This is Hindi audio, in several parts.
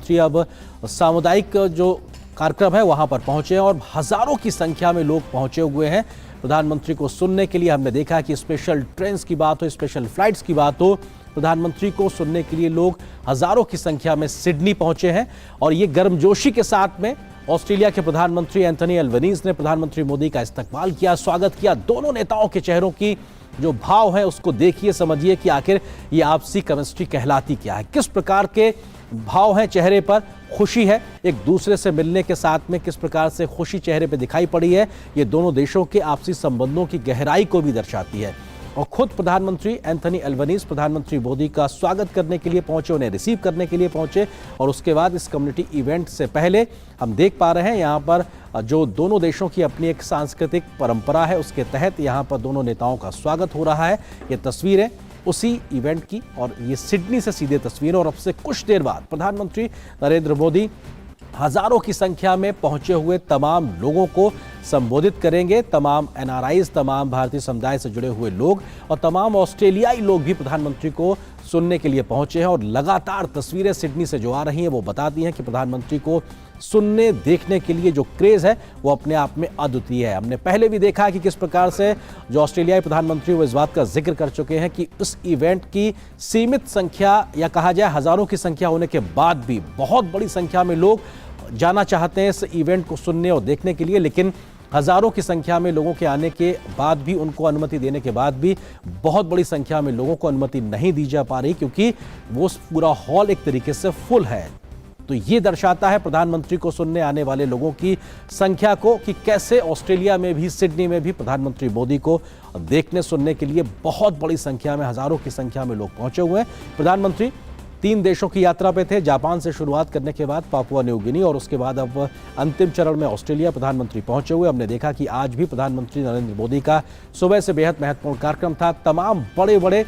प्रधानमंत्री अब सामुदायिक जो कार्यक्रम है वहां पर पहुंचे हैं और हजारों की संख्या में लोग पहुंचे हुए हैं प्रधानमंत्री को सुनने के लिए। हमने देखा कि स्पेशल ट्रेन्स की बात हो, स्पेशल फ्लाइट्स की बात हो, प्रधानमंत्री को सुनने के लिए लोग हजारों की संख्या में सिडनी पहुंचे हैं। और ये गर्मजोशी के साथ में ऑस्ट्रेलिया के प्रधानमंत्री एंथनी अल्बनीज ने प्रधानमंत्री मोदी का इस्तकबाल किया, स्वागत किया। दोनों नेताओं के चेहरों की जो भाव है उसको देखिए, समझिए कि आखिर ये आपसी केमिस्ट्री कहलाती क्या है। किस प्रकार के भाव हैं चेहरे पर, खुशी है एक दूसरे से मिलने के साथ में, किस प्रकार से खुशी चेहरे पे दिखाई पड़ी है। ये दोनों देशों के आपसी संबंधों की गहराई को भी दर्शाती है। और खुद प्रधानमंत्री एंथनी अल्बनीज प्रधानमंत्री मोदी का स्वागत करने के लिए पहुंचे, उन्हें रिसीव करने के लिए पहुंचे। और उसके बाद इस कम्युनिटी इवेंट से पहले हम देख पा रहे हैं यहाँ पर जो दोनों देशों की अपनी एक सांस्कृतिक परंपरा है उसके तहत यहाँ पर दोनों नेताओं का स्वागत हो रहा है। ये तस्वीरें उसी इवेंट की और ये सिडनी से सीधे तस्वीरें। और अब से कुछ देर बाद प्रधानमंत्री नरेंद्र मोदी हजारों की संख्या में पहुंचे हुए तमाम लोगों को संबोधित करेंगे। तमाम एनआरआईज, तमाम भारतीय समुदाय से जुड़े हुए लोग और तमाम ऑस्ट्रेलियाई लोग भी प्रधानमंत्री को सुनने के लिए पहुंचे हैं। और लगातार तस्वीरें सिडनी से जो आ रही हैं वो बताती हैं कि प्रधानमंत्री को सुनने देखने के लिए जो क्रेज है वो अपने आप में अद्वितीय है। हमने पहले भी देखा कि किस प्रकार से जो ऑस्ट्रेलियाई प्रधानमंत्री वो इस बात का जिक्र कर चुके हैं कि इस इवेंट की सीमित संख्या या कहा जाए हजारों की संख्या होने के बाद भी बहुत बड़ी संख्या में लोग जाना चाहते हैं इस इवेंट को सुनने और देखने के लिए। लेकिन हजारों की संख्या में लोगों के आने के बाद भी, उनको अनुमति देने के बाद भी बहुत बड़ी संख्या में लोगों को अनुमति नहीं दी जा पा रही क्योंकि वो पूरा हॉल एक तरीके से फुल है। तो ये दर्शाता है प्रधानमंत्री को सुनने आने वाले लोगों की संख्या को कि कैसे ऑस्ट्रेलिया में भी, सिडनी में भी प्रधानमंत्री मोदी को देखने सुनने के लिए बहुत बड़ी संख्या में, हजारों की संख्या में लोग पहुंचे हुए हैं। प्रधानमंत्री 3 देशों की यात्रा पे थे। जापान से शुरुआत करने के बाद पापुआ न्यू गिनी और उसके बाद अब अंतिम चरण में ऑस्ट्रेलिया प्रधानमंत्री पहुंचे हुए। हमने देखा कि आज भी प्रधानमंत्री नरेंद्र मोदी का सुबह से बेहद महत्वपूर्ण कार्यक्रम था। तमाम बड़े बड़े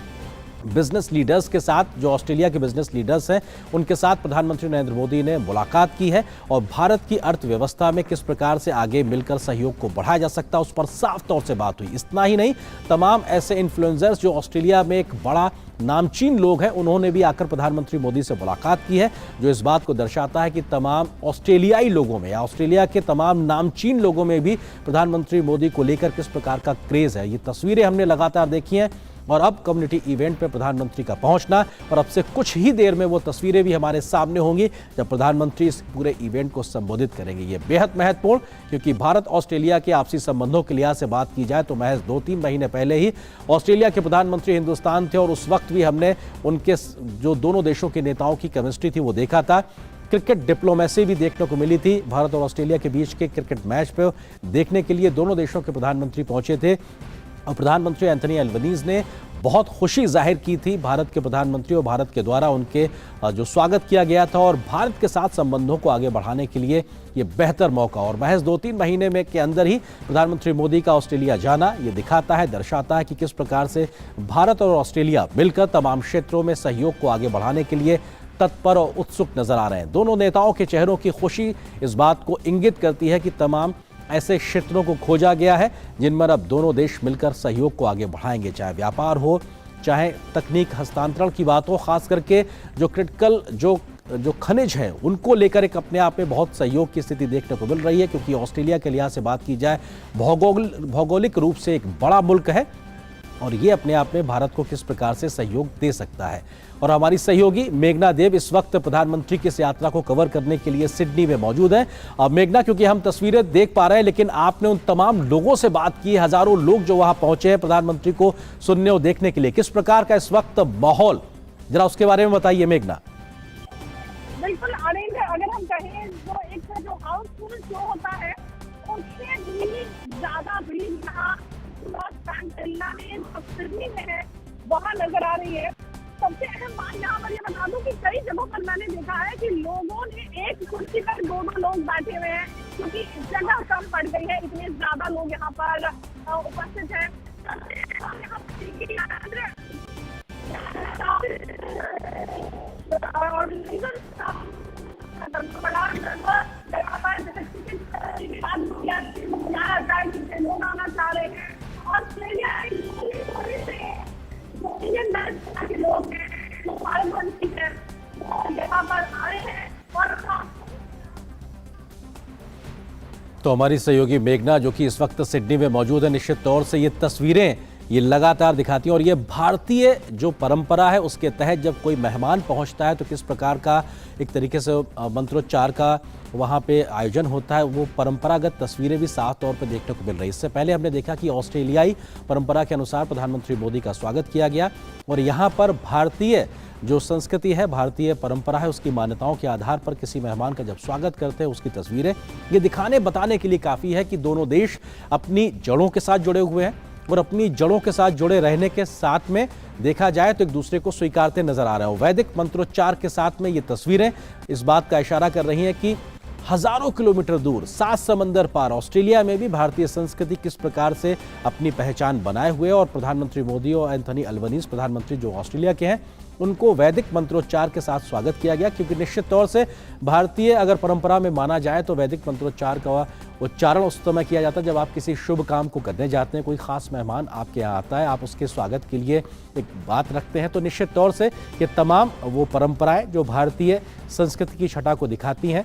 बिजनेस लीडर्स के साथ, जो ऑस्ट्रेलिया के बिजनेस लीडर्स हैं, उनके साथ प्रधानमंत्री नरेंद्र मोदी ने मुलाकात की है और भारत की अर्थव्यवस्था में किस प्रकार से आगे मिलकर सहयोग को बढ़ाया जा सकता है उस पर साफ तौर से बात हुई। इतना ही नहीं, तमाम ऐसे इन्फ्लुएंसर्स जो ऑस्ट्रेलिया में एक बड़ा नामचीन लोग हैं, उन्होंने भी आकर प्रधानमंत्री मोदी से मुलाकात की है, जो इस बात को दर्शाता है कि तमाम ऑस्ट्रेलियाई लोगों में या ऑस्ट्रेलिया के तमाम नामचीन लोगों में भी प्रधानमंत्री मोदी को लेकर किस प्रकार का क्रेज है। ये तस्वीरें हमने लगातार देखी हैं और अब कम्युनिटी इवेंट पे प्रधानमंत्री का पहुंचना, और अब से कुछ ही देर में वो तस्वीरें भी हमारे सामने होंगी जब प्रधानमंत्री इस पूरे इवेंट को संबोधित करेंगे। ये बेहद महत्वपूर्ण, क्योंकि भारत ऑस्ट्रेलिया के आपसी संबंधों के लिहाज से बात की जाए तो महज 2-3 महीने पहले ही ऑस्ट्रेलिया के प्रधानमंत्री हिंदुस्तान थे और उस वक्त भी हमने उनके जो दोनों देशों के नेताओं की केमिस्ट्री थी वो देखा था। क्रिकेट डिप्लोमेसी भी देखने को मिली थी। भारत और ऑस्ट्रेलिया के बीच के क्रिकेट मैच पे देखने के लिए दोनों देशों के प्रधानमंत्री पहुंचे थे और प्रधानमंत्री एंथनी अल्बनीज ने बहुत खुशी जाहिर की थी भारत के प्रधानमंत्री और भारत के द्वारा उनके जो स्वागत किया गया था और भारत के साथ संबंधों को आगे बढ़ाने के लिए ये बेहतर मौका। और महज 2-3 महीने में के अंदर ही प्रधानमंत्री मोदी का ऑस्ट्रेलिया जाना ये दिखाता है, दर्शाता है कि किस प्रकार से भारत और ऑस्ट्रेलिया मिलकर तमाम क्षेत्रों में सहयोग को आगे बढ़ाने के लिए तत्पर और उत्सुक नजर आ रहे हैं। दोनों नेताओं के चेहरों की खुशी इस बात को इंगित करती है कि तमाम ऐसे क्षेत्रों को खोजा गया है जिन पर अब दोनों देश मिलकर सहयोग को आगे बढ़ाएंगे, चाहे व्यापार हो, चाहे तकनीक हस्तांतरण की बात हो। खास करके जो क्रिटिकल जो खनिज है उनको लेकर एक अपने आप में बहुत सहयोग की स्थिति देखने को मिल रही है, क्योंकि ऑस्ट्रेलिया के लिहाज से बात की जाए भौगोलिक रूप से एक बड़ा मुल्क है और ये अपने आप में भारत को किस प्रकार से सहयोग दे सकता है। और हमारी सहयोगी मेघना देव इस वक्त प्रधानमंत्री की इस यात्रा को कवर करने के लिए सिडनी में मौजूद है। अब मेघना, क्योंकि हम तस्वीरें देख पा रहे हैं लेकिन आपने उन तमाम लोगों से बात की, हजारों लोग जो वहां पहुंचे हैं प्रधानमंत्री को सुनने और देखने के लिए, किस प्रकार का इस वक्त माहौल, जरा उसके बारे में बताइए मेघना। बिल्कुल आनंद, अगर हम कहें तो एक जो हाउसफुल शो होता है उससे भी ज्यादा भीड़ यहाँ सिडनी में है, वहाँ नजर आ रही है। सबसे अहम बात यहाँ पर ये बता दूं कि कई जगहों पर मैंने देखा है कि लोगों ने एक कुर्सी पर 2-2 लोग बैठे हुए हैं, क्योंकि जगह कम पड़ गई है, इतने ज्यादा लोग यहाँ पर उपस्थित हैं। लोग आना चाह रहे हैं। ऑस्ट्रेलिया के लोग हैं, भारत यहाँ पर आए हैं और तो हमारी सहयोगी मेघना जो कि इस वक्त सिडनी में मौजूद है, निश्चित तौर से ये तस्वीरें ये लगातार दिखाती हैं और ये भारतीय जो परंपरा है उसके तहत जब कोई मेहमान पहुंचता है तो किस प्रकार का एक तरीके से मंत्रोच्चार का वहाँ पे आयोजन होता है, वो परंपरागत तस्वीरें भी साफ तौर पर देखने को मिल रही है। इससे पहले हमने देखा कि ऑस्ट्रेलियाई परंपरा के अनुसार प्रधानमंत्री मोदी का स्वागत किया गया और यहाँ पर भारतीय जो संस्कृति है, भारतीय परंपरा है, उसकी मान्यताओं के आधार पर किसी मेहमान का जब स्वागत करते हैं उसकी तस्वीरें ये दिखाने बताने के लिए काफ़ी है कि दोनों देश अपनी जड़ों के साथ जुड़े हुए हैं और अपनी जड़ों के साथ जुड़े रहने के साथ में देखा जाए तो एक दूसरे को स्वीकारते नजर आ रहे हो। वैदिक मंत्रोच्चार के साथ में ये तस्वीरें इस बात का इशारा कर रही हैं कि हजारों किलोमीटर दूर 7 समंदर पार ऑस्ट्रेलिया में भी भारतीय संस्कृति किस प्रकार से अपनी पहचान बनाए हुए और प्रधानमंत्री मोदी और एंथनी अल्बनीज प्रधानमंत्री जो ऑस्ट्रेलिया के हैं उनको वैदिक मंत्रोच्चार के साथ स्वागत किया गया, क्योंकि निश्चित तौर से भारतीय अगर परंपरा में माना जाए तो वैदिक मंत्रोच्चार का उच्चारण उस समय किया जाता है जब आप किसी शुभ काम को करने जाते हैं, कोई खास मेहमान आपके यहाँ आता है, आप उसके स्वागत के लिए एक बात रखते हैं। तो निश्चित तौर से ये तमाम वो परंपराएं जो भारतीय संस्कृति की छटा को दिखाती हैं,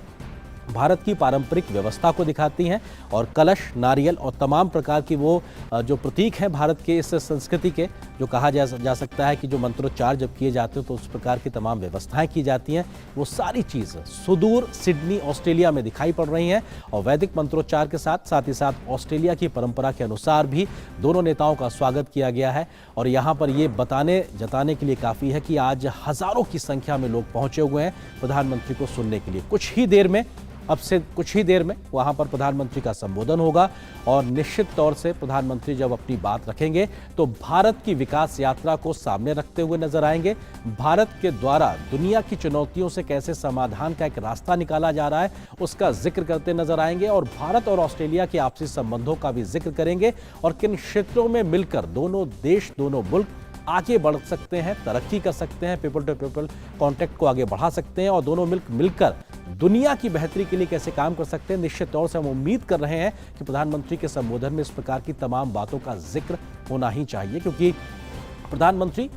भारत की पारंपरिक व्यवस्था को दिखाती हैं और कलश, नारियल और तमाम प्रकार की वो जो प्रतीक हैं भारत के इस संस्कृति के, जो कहा जा सकता है कि जो मंत्रोच्चार जब किए जाते हैं तो उस प्रकार की तमाम व्यवस्थाएं की जाती हैं, वो सारी चीज़ सुदूर सिडनी ऑस्ट्रेलिया में दिखाई पड़ रही हैं और वैदिक मंत्रोच्चार के साथ ही साथ ऑस्ट्रेलिया की परंपरा के अनुसार भी दोनों नेताओं का स्वागत किया गया है। और यहाँ पर ये जताने के लिए काफ़ी है कि आज हज़ारों की संख्या में लोग पहुँचे हुए हैं प्रधानमंत्री को सुनने के लिए। अब से कुछ ही देर में वहां पर प्रधानमंत्री का संबोधन होगा और निश्चित तौर से प्रधानमंत्री जब अपनी बात रखेंगे तो भारत की विकास यात्रा को सामने रखते हुए नजर आएंगे। भारत के द्वारा दुनिया की चुनौतियों से कैसे समाधान का एक रास्ता निकाला जा रहा है उसका जिक्र करते नजर आएंगे और भारत और ऑस्ट्रेलिया के आपसी संबंधों का भी जिक्र करेंगे और किन क्षेत्रों में मिलकर दोनों देश, दोनों मुल्क आगे बढ़ सकते हैं, तरक्की कर सकते हैं, पीपल टू पीपल कॉन्टैक्ट को आगे बढ़ा सकते हैं और दोनों मिलकर दुनिया की बेहतरी के लिए कैसे काम कर सकते हैं। निश्चित तौर से हम उम्मीद कर रहे हैं कि प्रधानमंत्री के संबोधन में इस प्रकार की तमाम बातों का जिक्र होना ही चाहिए, क्योंकि प्रधानमंत्री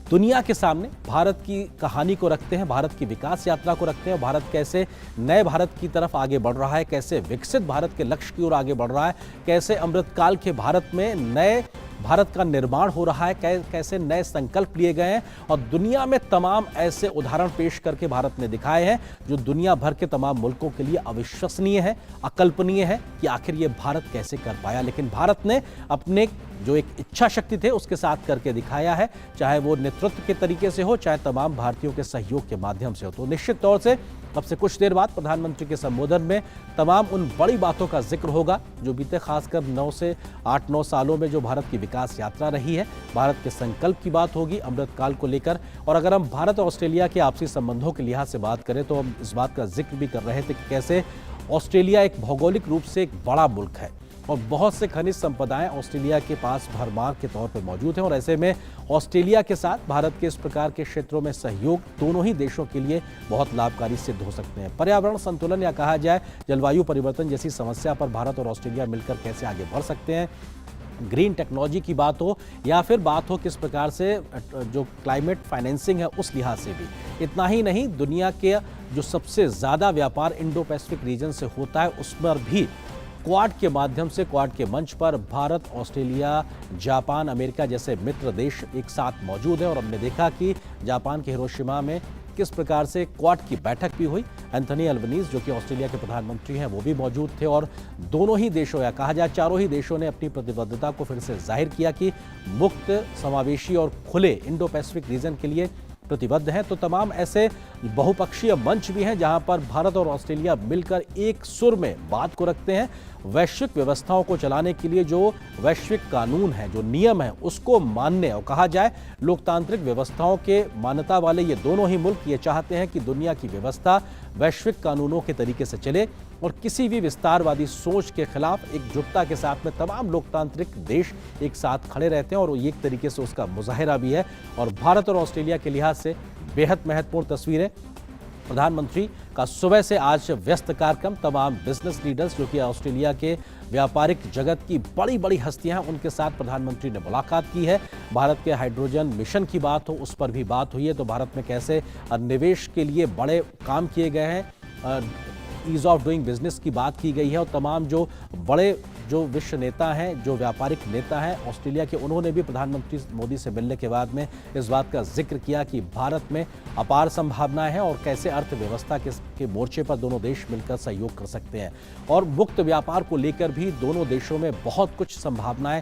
दुनिया के सामने भारत की कहानी को रखते हैं, भारत की विकास यात्रा को रखते हैं, भारत कैसे नए भारत की तरफ आगे बढ़ रहा है, कैसे विकसित भारत के लक्ष्य की ओर आगे बढ़ रहा है, कैसे अमृतकाल के भारत में नए भारत का निर्माण हो रहा है, कैसे नए संकल्प लिए गए हैं और दुनिया में तमाम ऐसे उदाहरण पेश करके भारत ने दिखाए हैं जो दुनिया भर के तमाम मुल्कों के लिए अविश्वसनीय है, अकल्पनीय है कि आखिर ये भारत कैसे कर पाया। लेकिन भारत ने अपने जो एक इच्छा शक्ति थे उसके साथ करके दिखाया है, चाहे वो नेतृत्व के तरीके से हो, चाहे तमाम भारतीयों के सहयोग के माध्यम से हो। तो निश्चित तौर से अब से कुछ देर बाद प्रधानमंत्री के संबोधन में तमाम उन बड़ी बातों का जिक्र होगा जो बीते खासकर 9 से 8-9 सालों में जो भारत की विकास यात्रा रही है, भारत के संकल्प की बात होगी अमृतकाल को लेकर। और अगर हम भारत और ऑस्ट्रेलिया के आपसी संबंधों के लिहाज से बात करें तो हम इस बात का जिक्र भी कर रहे थे कि कैसे ऑस्ट्रेलिया एक भौगोलिक रूप से एक बड़ा मुल्क है और बहुत से खनिज संपदाएं ऑस्ट्रेलिया के पास भरमार के तौर पर मौजूद हैं और ऐसे में ऑस्ट्रेलिया के साथ भारत के इस प्रकार के क्षेत्रों में सहयोग दोनों ही देशों के लिए बहुत लाभकारी सिद्ध हो सकते हैं। पर्यावरण संतुलन या कहा जाए जलवायु परिवर्तन जैसी समस्या पर भारत और ऑस्ट्रेलिया मिलकर कैसे आगे बढ़ सकते हैं, ग्रीन टेक्नोलॉजी की बात हो या फिर बात हो किस प्रकार से जो क्लाइमेट फाइनेंसिंग है उस लिहाज से भी। इतना ही नहीं, दुनिया के जो सबसे ज़्यादा व्यापार इंडो पैसिफिक रीजन से होता है उस पर भी क्वाड के माध्यम से, क्वाड के मंच पर भारत, ऑस्ट्रेलिया, जापान, अमेरिका जैसे मित्र देश एक साथ मौजूद हैं और हमने देखा कि जापान के हिरोशिमा में किस प्रकार से क्वाड की बैठक भी हुई। एंथनी अल्बनीज जो कि ऑस्ट्रेलिया के प्रधानमंत्री हैं वो भी मौजूद थे और दोनों ही देशों या कहा जाए चारों ही देशों ने अपनी प्रतिबद्धता को फिर से जाहिर किया कि मुक्त, समावेशी और खुले इंडो पैसिफिक रीजन के लिए प्रतिबद्ध हैं। तो तमाम ऐसे बहुपक्षीय मंच भी हैं जहां पर भारत और ऑस्ट्रेलिया मिलकर एक सुर में बात को रखते हैं। वैश्विक व्यवस्थाओं को चलाने के लिए जो वैश्विक कानून है, जो नियम है, उसको मानने और कहा जाए लोकतांत्रिक व्यवस्थाओं के मान्यता वाले ये दोनों ही मुल्क ये चाहते हैं कि दुनिया की व्यवस्था वैश्विक कानूनों के तरीके से चले और किसी भी विस्तारवादी सोच के खिलाफ एकजुटता के साथ में तमाम लोकतांत्रिक देश एक साथ खड़े रहते हैं और ये एक तरीके से उसका मुजाहिरा भी है। और भारत और ऑस्ट्रेलिया के लिहाज से बेहद महत्वपूर्ण तस्वीरें। प्रधानमंत्री का सुबह से आज व्यस्त कार्यक्रम, तमाम बिजनेस लीडर्स जो कि ऑस्ट्रेलिया के व्यापारिक जगत की बड़ी बड़ी हस्तियां हैं उनके साथ प्रधानमंत्री ने मुलाकात की है। भारत के हाइड्रोजन मिशन की बात हो उस पर भी बात हुई है। तो भारत में कैसे निवेश के लिए बड़े काम किए गए हैं, ईज ऑफ डूइंग बिजनेस की बात की गई है और तमाम जो बड़े जो विश्व नेता हैं, जो व्यापारिक नेता हैं ऑस्ट्रेलिया के, उन्होंने भी प्रधानमंत्री मोदी से मिलने के बाद में इस बात का जिक्र किया कि भारत में अपार संभावनाएं हैं और कैसे अर्थव्यवस्था के मोर्चे पर दोनों देश मिलकर सहयोग कर सकते हैं। और मुक्त व्यापार को लेकर भी दोनों देशों में बहुत कुछ संभावनाएं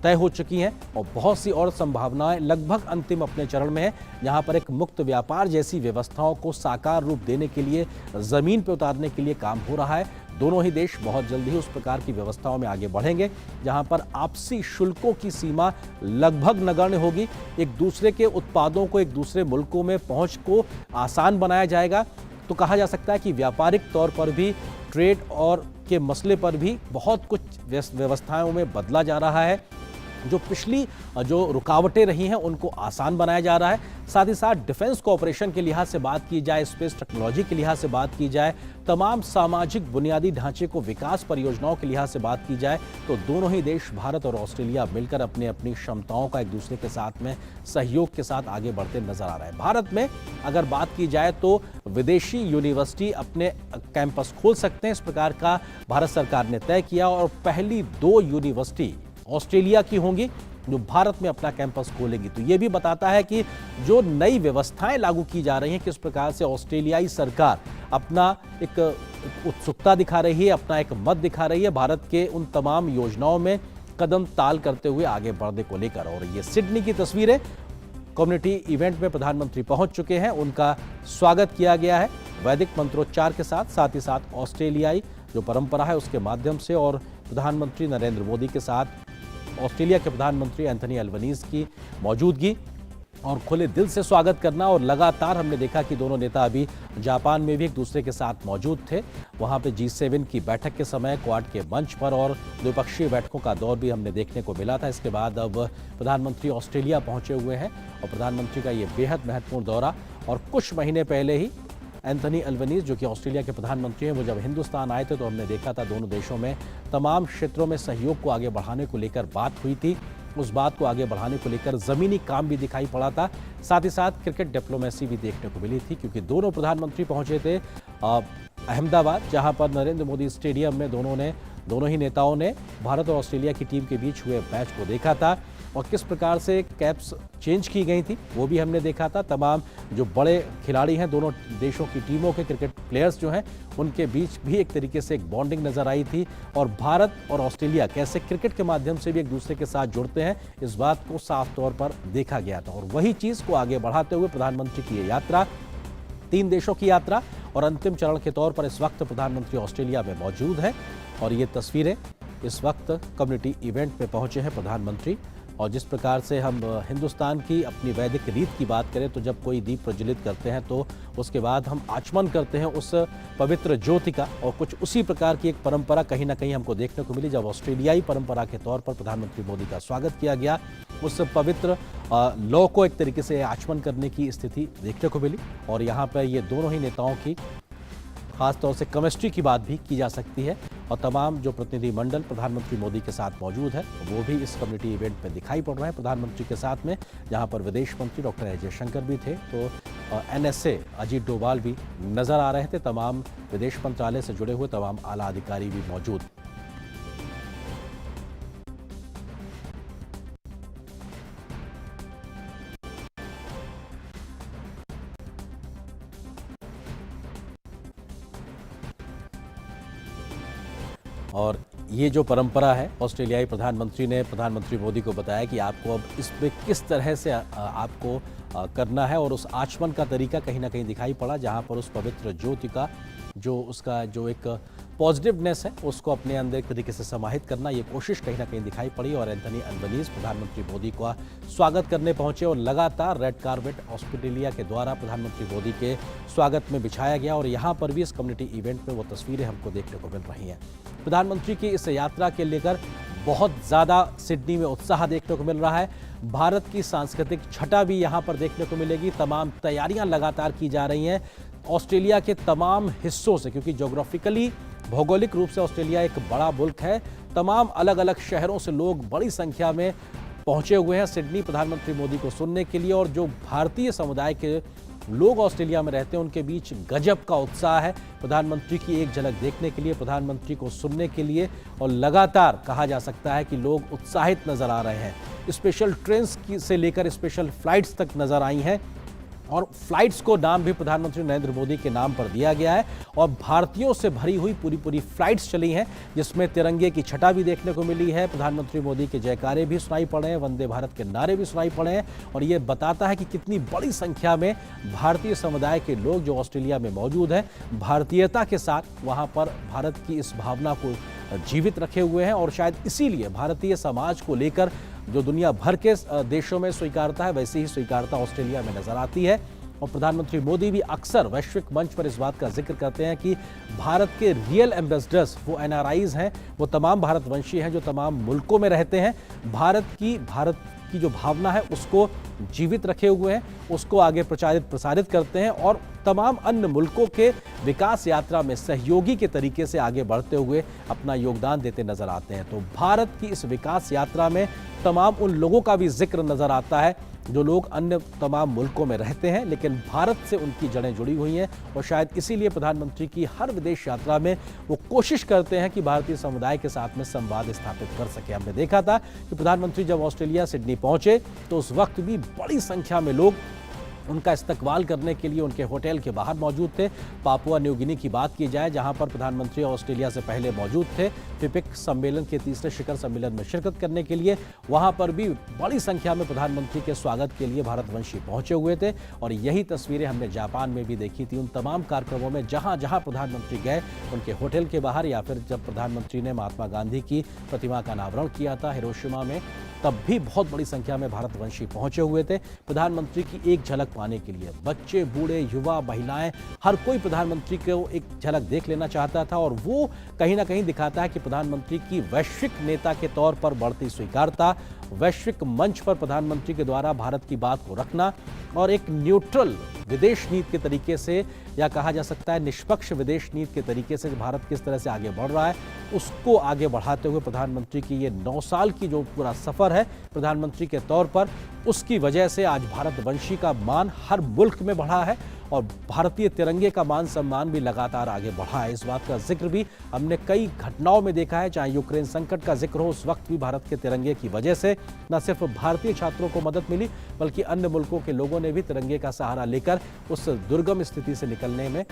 तय हो चुकी हैं और बहुत सी और संभावनाएं लगभग अंतिम अपने चरण में है, जहां पर एक मुक्त व्यापार जैसी व्यवस्थाओं को साकार रूप देने के लिए, जमीन पर उतारने के लिए काम हो रहा है। दोनों ही देश बहुत जल्द ही उस प्रकार की व्यवस्थाओं में आगे बढ़ेंगे जहां पर आपसी शुल्कों की सीमा लगभग नगण्य होगी। एक दूसरे के उत्पादों को एक दूसरे मुल्कों में पहुंच को आसान बनाया जाएगा। तो कहा जा सकता है कि व्यापारिक तौर पर भी, ट्रेड और के मसले पर भी बहुत कुछ व्यवस्थाओं में बदला जा रहा है। जो पिछली जो रुकावटें रही हैं उनको आसान बनाया जा रहा है। साथ ही साथ डिफेंस कोऑपरेशन के लिहाज से बात की जाए, स्पेस टेक्नोलॉजी के लिहाज से बात की जाए, तमाम सामाजिक बुनियादी ढांचे को विकास परियोजनाओं के लिहाज से बात की जाए, तो दोनों ही देश भारत और ऑस्ट्रेलिया मिलकर अपनी अपनी क्षमताओं का एक दूसरे के साथ में सहयोग के साथ आगे बढ़ते नजर आ रहा है। भारत में अगर बात की जाए तो विदेशी यूनिवर्सिटी अपने कैंपस खोल सकते हैं, इस प्रकार का भारत सरकार ने तय किया और पहली 2 यूनिवर्सिटी ऑस्ट्रेलिया की होंगी जो भारत में अपना कैंपस खोलेगी। तो यह भी बताता है कि जो नई व्यवस्थाएं लागू की जा रही हैं, किस प्रकार से ऑस्ट्रेलियाई सरकार अपना एक उत्सुकता दिखा रही है, अपना एक मत दिखा रही है भारत के उन तमाम योजनाओं में कदम ताल करते हुए आगे बढ़ने को लेकर। और ये सिडनी की तस्वीरें, कम्युनिटी इवेंट में प्रधानमंत्री पहुंच चुके हैं, उनका स्वागत किया गया है वैदिक मंत्रोच्चार के साथ, साथ ही साथ ऑस्ट्रेलियाई जो परंपरा है उसके माध्यम से, और प्रधानमंत्री नरेंद्र मोदी के साथ ऑस्ट्रेलिया के प्रधानमंत्री एंथनी अल्बनीज की मौजूदगी और खुले दिल से स्वागत करना। और लगातार हमने देखा कि दोनों नेता अभी जापान में भी एक दूसरे के साथ मौजूद थे, वहां पे G7 की बैठक के समय क्वाड के मंच पर, और द्विपक्षीय बैठकों का दौर भी हमने देखने को मिला था। इसके बाद अब प्रधानमंत्री ऑस्ट्रेलिया पहुंचे हुए हैं और प्रधानमंत्री का ये बेहद महत्वपूर्ण दौरा, और कुछ महीने पहले ही एंथनी अल्बनीज जो कि ऑस्ट्रेलिया के प्रधानमंत्री हैं, वो जब हिंदुस्तान आए थे तो हमने देखा था दोनों देशों में तमाम क्षेत्रों में सहयोग को आगे बढ़ाने को लेकर बात हुई थी। उस बात को आगे बढ़ाने को लेकर जमीनी काम भी दिखाई पड़ा था, साथ ही साथ क्रिकेट डिप्लोमेसी भी देखने को मिली थी, क्योंकि दोनों प्रधानमंत्री पहुंचे थे अहमदाबाद, जहां पर नरेंद्र मोदी स्टेडियम में दोनों ही नेताओं ने भारत और ऑस्ट्रेलिया की टीम के बीच हुए मैच को देखा था और किस प्रकार से कैप्स चेंज की गई थी वो भी हमने देखा था। तमाम जो बड़े खिलाड़ी हैं दोनों देशों की टीमों के, क्रिकेट प्लेयर्स जो हैं, उनके बीच भी एक तरीके से एक बॉन्डिंग नजर आई थी, और भारत और ऑस्ट्रेलिया कैसे क्रिकेट के माध्यम से भी एक दूसरे के साथ जुड़ते हैं, इस बात को साफ तौर पर देखा गया था। और वही चीज को आगे बढ़ाते हुए प्रधानमंत्री की ये यात्रा, 3 देशों की यात्रा, और अंतिम चरण के तौर पर इस वक्त प्रधानमंत्री ऑस्ट्रेलिया में मौजूद है। और ये तस्वीरें, इस वक्त कम्युनिटी इवेंट में पहुंचे हैं प्रधानमंत्री, और जिस प्रकार से हम हिंदुस्तान की अपनी वैदिक रीत की बात करें तो जब कोई दीप प्रज्वलित करते हैं तो उसके बाद हम आचमन करते हैं उस पवित्र ज्योति का, और कुछ उसी प्रकार की एक परंपरा कहीं ना कहीं हमको देखने को मिली जब ऑस्ट्रेलियाई परंपरा के तौर पर प्रधानमंत्री मोदी का स्वागत किया गया। उस पवित्र लौ को एक तरीके से आचमन करने की स्थिति देखने को मिली, और यहाँ पर ये दोनों ही नेताओं की खासतौर से केमिस्ट्री की बात भी की जा सकती है, और तमाम जो प्रतिनिधि मंडल प्रधानमंत्री मोदी के साथ मौजूद है वो भी इस कम्युनिटी इवेंट में दिखाई पड़ रहे हैं प्रधानमंत्री के साथ में, जहां पर विदेश मंत्री डॉक्टर एस जयशंकर भी थे, तो NSA अजीत डोभाल भी नजर आ रहे थे। तमाम विदेश मंत्रालय से जुड़े हुए तमाम आला अधिकारी भी मौजूद। और ये जो परंपरा है, ऑस्ट्रेलियाई प्रधानमंत्री ने प्रधानमंत्री मोदी को बताया कि आपको अब इसमें किस तरह से आपको करना है, और उस आचमन का तरीका कहीं ना कहीं दिखाई पड़ा, जहां पर उस पवित्र ज्योति का जो उसका जो एक पॉजिटिवनेस है उसको अपने अंदर एक तरीके से समाहित करना, ये कोशिश कहीं ना कहीं दिखाई पड़ी। और एंथनी अल्बनीज प्रधानमंत्री मोदी का स्वागत करने पहुंचे, और लगातार रेड कार्पेट ऑस्ट्रेलिया के द्वारा प्रधानमंत्री मोदी के स्वागत में बिछाया गया, और यहाँ पर भी इस कम्युनिटी इवेंट में वो तस्वीरें हमको देखने को मिल रही हैं। प्रधानमंत्री की इस यात्रा के लेकर बहुत ज़्यादा सिडनी में उत्साह देखने को मिल रहा है। भारत की सांस्कृतिक छटा भी यहाँ पर देखने को मिलेगी। तमाम तैयारियां लगातार की जा रही हैं ऑस्ट्रेलिया के तमाम हिस्सों से, क्योंकि ज्योग्राफिकली, भौगोलिक रूप से ऑस्ट्रेलिया एक बड़ा मुल्क है। तमाम अलग अलग शहरों से लोग बड़ी संख्या में पहुंचे हुए हैं सिडनी प्रधानमंत्री मोदी को सुनने के लिए, और जो भारतीय समुदाय के लोग ऑस्ट्रेलिया में रहते हैं उनके बीच गजब का उत्साह है प्रधानमंत्री की एक झलक देखने के लिए, प्रधानमंत्री को सुनने के लिए, और लगातार कहा जा सकता है कि लोग उत्साहित नजर आ रहे हैं। स्पेशल ट्रेन्स से लेकर स्पेशल फ्लाइट्स तक नजर आई हैं और फ्लाइट्स को नाम भी प्रधानमंत्री नरेंद्र मोदी के नाम पर दिया गया है और भारतीयों से भरी हुई पूरी फ्लाइट्स चली हैं, जिसमें तिरंगे की छटा भी देखने को मिली है। प्रधानमंत्री मोदी के जयकारे भी सुनाई पड़े हैं, वंदे भारत के नारे भी सुनाई पड़े हैं और ये बताता है कि कितनी बड़ी संख्या में भारतीय समुदाय के लोग जो ऑस्ट्रेलिया में मौजूद हैं, भारतीयता के साथ वहाँ पर भारत की इस भावना को जीवित रखे हुए हैं और शायद इसीलिए भारतीय समाज को लेकर जो दुनिया भर के देशों में स्वीकारता है, वैसी ही स्वीकारता ऑस्ट्रेलिया में नजर आती है। और प्रधानमंत्री मोदी भी अक्सर वैश्विक मंच पर इस बात का जिक्र करते हैं कि भारत के रियल एम्बेसडर्स वो एनआरआईज हैं, वो तमाम भारतवंशी हैं जो तमाम मुल्कों में रहते हैं, भारत की जो भावना है उसको जीवित रखे हुए हैं, उसको आगे प्रसारित करते हैं और तमाम अन्य मुल्कों के विकास यात्रा में सहयोगी के तरीके से आगे बढ़ते हुए अपना योगदान देते नजर आते हैं। तो भारत की इस विकास यात्रा में तमाम उन लोगों का भी जिक्र नजर आता है जो लोग अन्य तमाम मुल्कों में रहते हैं लेकिन भारत से उनकी जड़ें जुड़ी हुई हैं और शायद इसीलिए प्रधानमंत्री की हर विदेश यात्रा में वो कोशिश करते हैं कि भारतीय समुदाय के साथ में संवाद स्थापित कर सके। हमने देखा था कि प्रधानमंत्री जब ऑस्ट्रेलिया सिडनी पहुंचे तो उस वक्त भी बड़ी संख्या में लोग उनका इस्तकबाल करने के लिए उनके होटल के बाहर मौजूद थे। पापुआ न्यू गिनी की बात की जाए, जहां पर प्रधानमंत्री ऑस्ट्रेलिया से पहले मौजूद थे फिपिक सम्मेलन के तीसरे शिखर सम्मेलन में शिरकत करने के लिए, वहां पर भी बड़ी संख्या में प्रधानमंत्री के स्वागत के लिए भारतवंशी पहुंचे हुए थे और यही तस्वीरें हमने जापान में भी देखी थी। उन तमाम कार्यक्रमों में जहां जहां प्रधानमंत्री गए उनके होटल के बाहर या फिर जब प्रधानमंत्री ने महात्मा गांधी की प्रतिमा का अनावरण किया था हिरोशिमा में, तब भी बहुत बड़ी संख्या में भारतवंशी पहुंचे हुए थे प्रधानमंत्री की एक झलक पाने के लिए। बच्चे, बूढ़े, युवा, महिलाएं, हर कोई प्रधानमंत्री को एक झलक देख लेना चाहता था और वो कहीं ना कहीं दिखाता है कि प्रधानमंत्री की वैश्विक नेता के तौर पर बढ़ती स्वीकारता, वैश्विक मंच पर प्रधानमंत्री के द्वारा भारत की बात को रखना और एक न्यूट्रल विदेश नीति के तरीके से, या कहा जा सकता है निष्पक्ष विदेश नीति के तरीके से भारत किस तरह से आगे बढ़ रहा है, उसको आगे बढ़ाते हुए प्रधानमंत्री की ये 9 साल की जो पूरा सफर है प्रधानमंत्री के तौर पर, उसकी वजह से आज भारतवंशी का मान हर मुल्क में बढ़ा है और भारतीय तिरंगे का मान सम्मान भी लगातार आगे बढ़ा है। इस बात का जिक्र भी हमने कई घटनाओं में देखा है, चाहे यूक्रेन संकट का जिक्र हो, उस वक्त भी भारत के तिरंगे की वजह से न सिर्फ भारतीय छात्रों को मदद मिली बल्कि अन्य मुल्कों के लोगों ने भी तिरंगे का सहारा लेकर उस दुर्गम स्थिति से निकलने में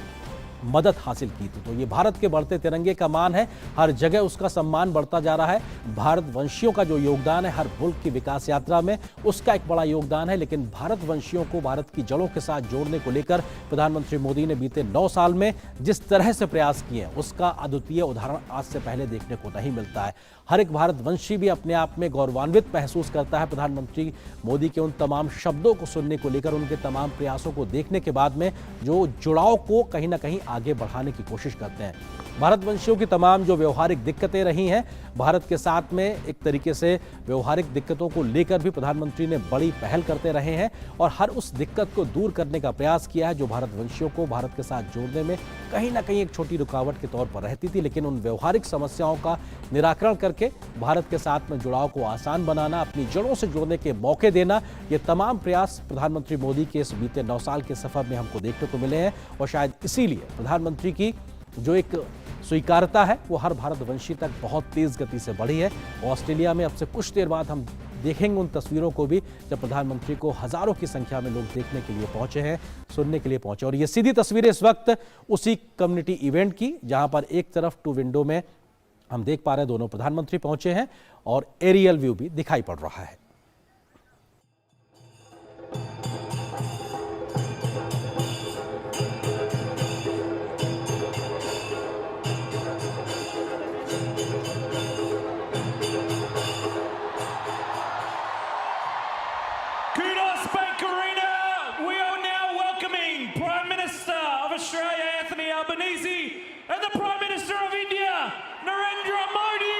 मदद हासिल की थी। तो ये भारत के बढ़ते तिरंगे का मान है, हर जगह उसका सम्मान बढ़ता जा रहा है। भारतवंशियों का जो योगदान है हर मुल्क की विकास यात्रा में, उसका एक बड़ा योगदान है, लेकिन भारतवंशियों को भारत की जड़ों के साथ जोड़ने को लेकर प्रधानमंत्री मोदी ने बीते 9 साल में जिस तरह से प्रयास किए हैं उसका अद्वितीय उदाहरण आज से पहले देखने को नहीं मिलता है। हर एक भारतवंशी भी अपने आप में गौरवान्वित महसूस करता है प्रधानमंत्री मोदी के उन तमाम शब्दों को सुनने को लेकर, उनके तमाम प्रयासों को देखने के बाद में जो जुड़ाव को कहीं ना कहीं आगे बढ़ाने की कोशिश करते हैं। भारतवंशियों की तमाम जो व्यवहारिक दिक्कतें रही हैं भारत के साथ में, एक तरीके से व्यवहारिक दिक्कतों को लेकर भी प्रधानमंत्री ने बड़ी पहल करते रहे हैं और हर उस दिक्कत को दूर करने का प्रयास किया है जो भारतवंशियों को भारत के साथ जोड़ने में कहीं ना कहीं एक छोटी रुकावट के तौर पर रहती थी। लेकिन उन व्यवहारिक समस्याओं का निराकरण करके भारत के साथ में जुड़ाव को आसान बनाना, अपनी जड़ों से जुड़ने के मौके देना, ये तमाम प्रयास प्रधानमंत्री मोदी के इस बीते 9 साल के सफर में हमको देखने को मिले हैं और शायद इसीलिए प्रधानमंत्री की जो एक स्वीकारता है वो हर भारतवंशी तक बहुत तेज गति से बढ़ी है। ऑस्ट्रेलिया में अब से कुछ देर बाद हम देखेंगे उन तस्वीरों को भी जब प्रधानमंत्री को हजारों की संख्या में लोग देखने के लिए पहुंचे हैं, सुनने के लिए पहुंचे। और ये सीधी तस्वीरें इस वक्त उसी कम्युनिटी इवेंट की, जहां पर एक तरफ 2 विंडो में हम देख पा रहे हैं दोनों प्रधानमंत्री पहुंचे हैं और एरियल व्यू भी दिखाई पड़ रहा है। And the Prime Minister of India, Narendra Modi!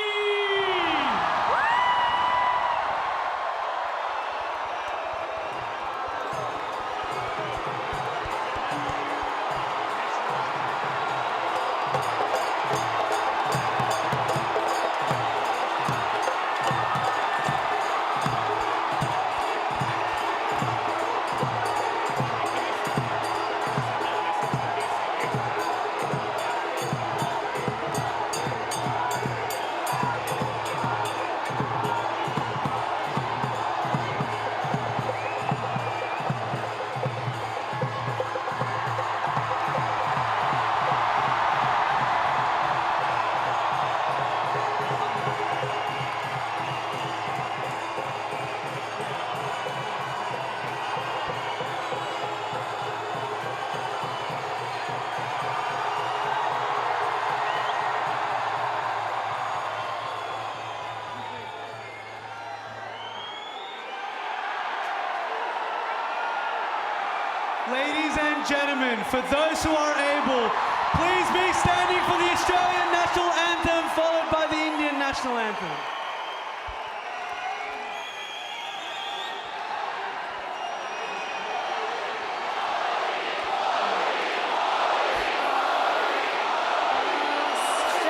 for those who are able, please be standing for the Australian National Anthem, followed by the Indian National Anthem.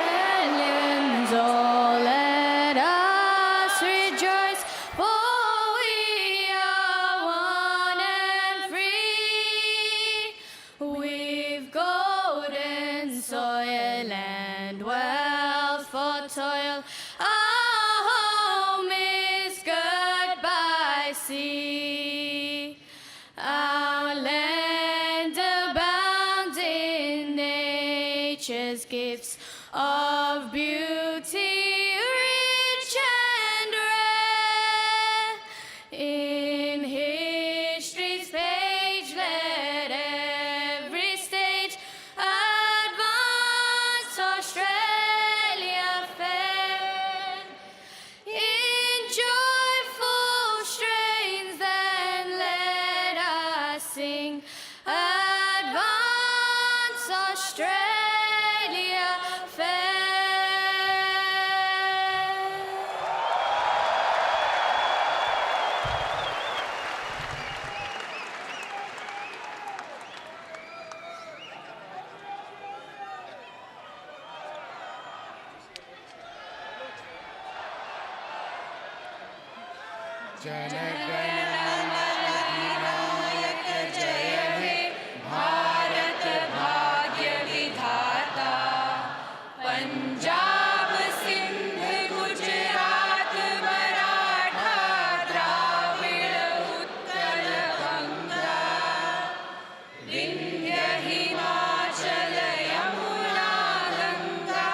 Australians, oh, let us rejoice, for we are one and free. We've golden soil and wealth for toil. Our home is girt by sea. Our land abounds in nature's gifts of beauty, rich and rare. In history's page, let every stage advance Australia fair. In joyful strains, then let us sing, advance Australia fair. Punjab Sindh Gujarat Maratha Dravida Utkal Ganga Vindhya Himachal Yamuna Ganga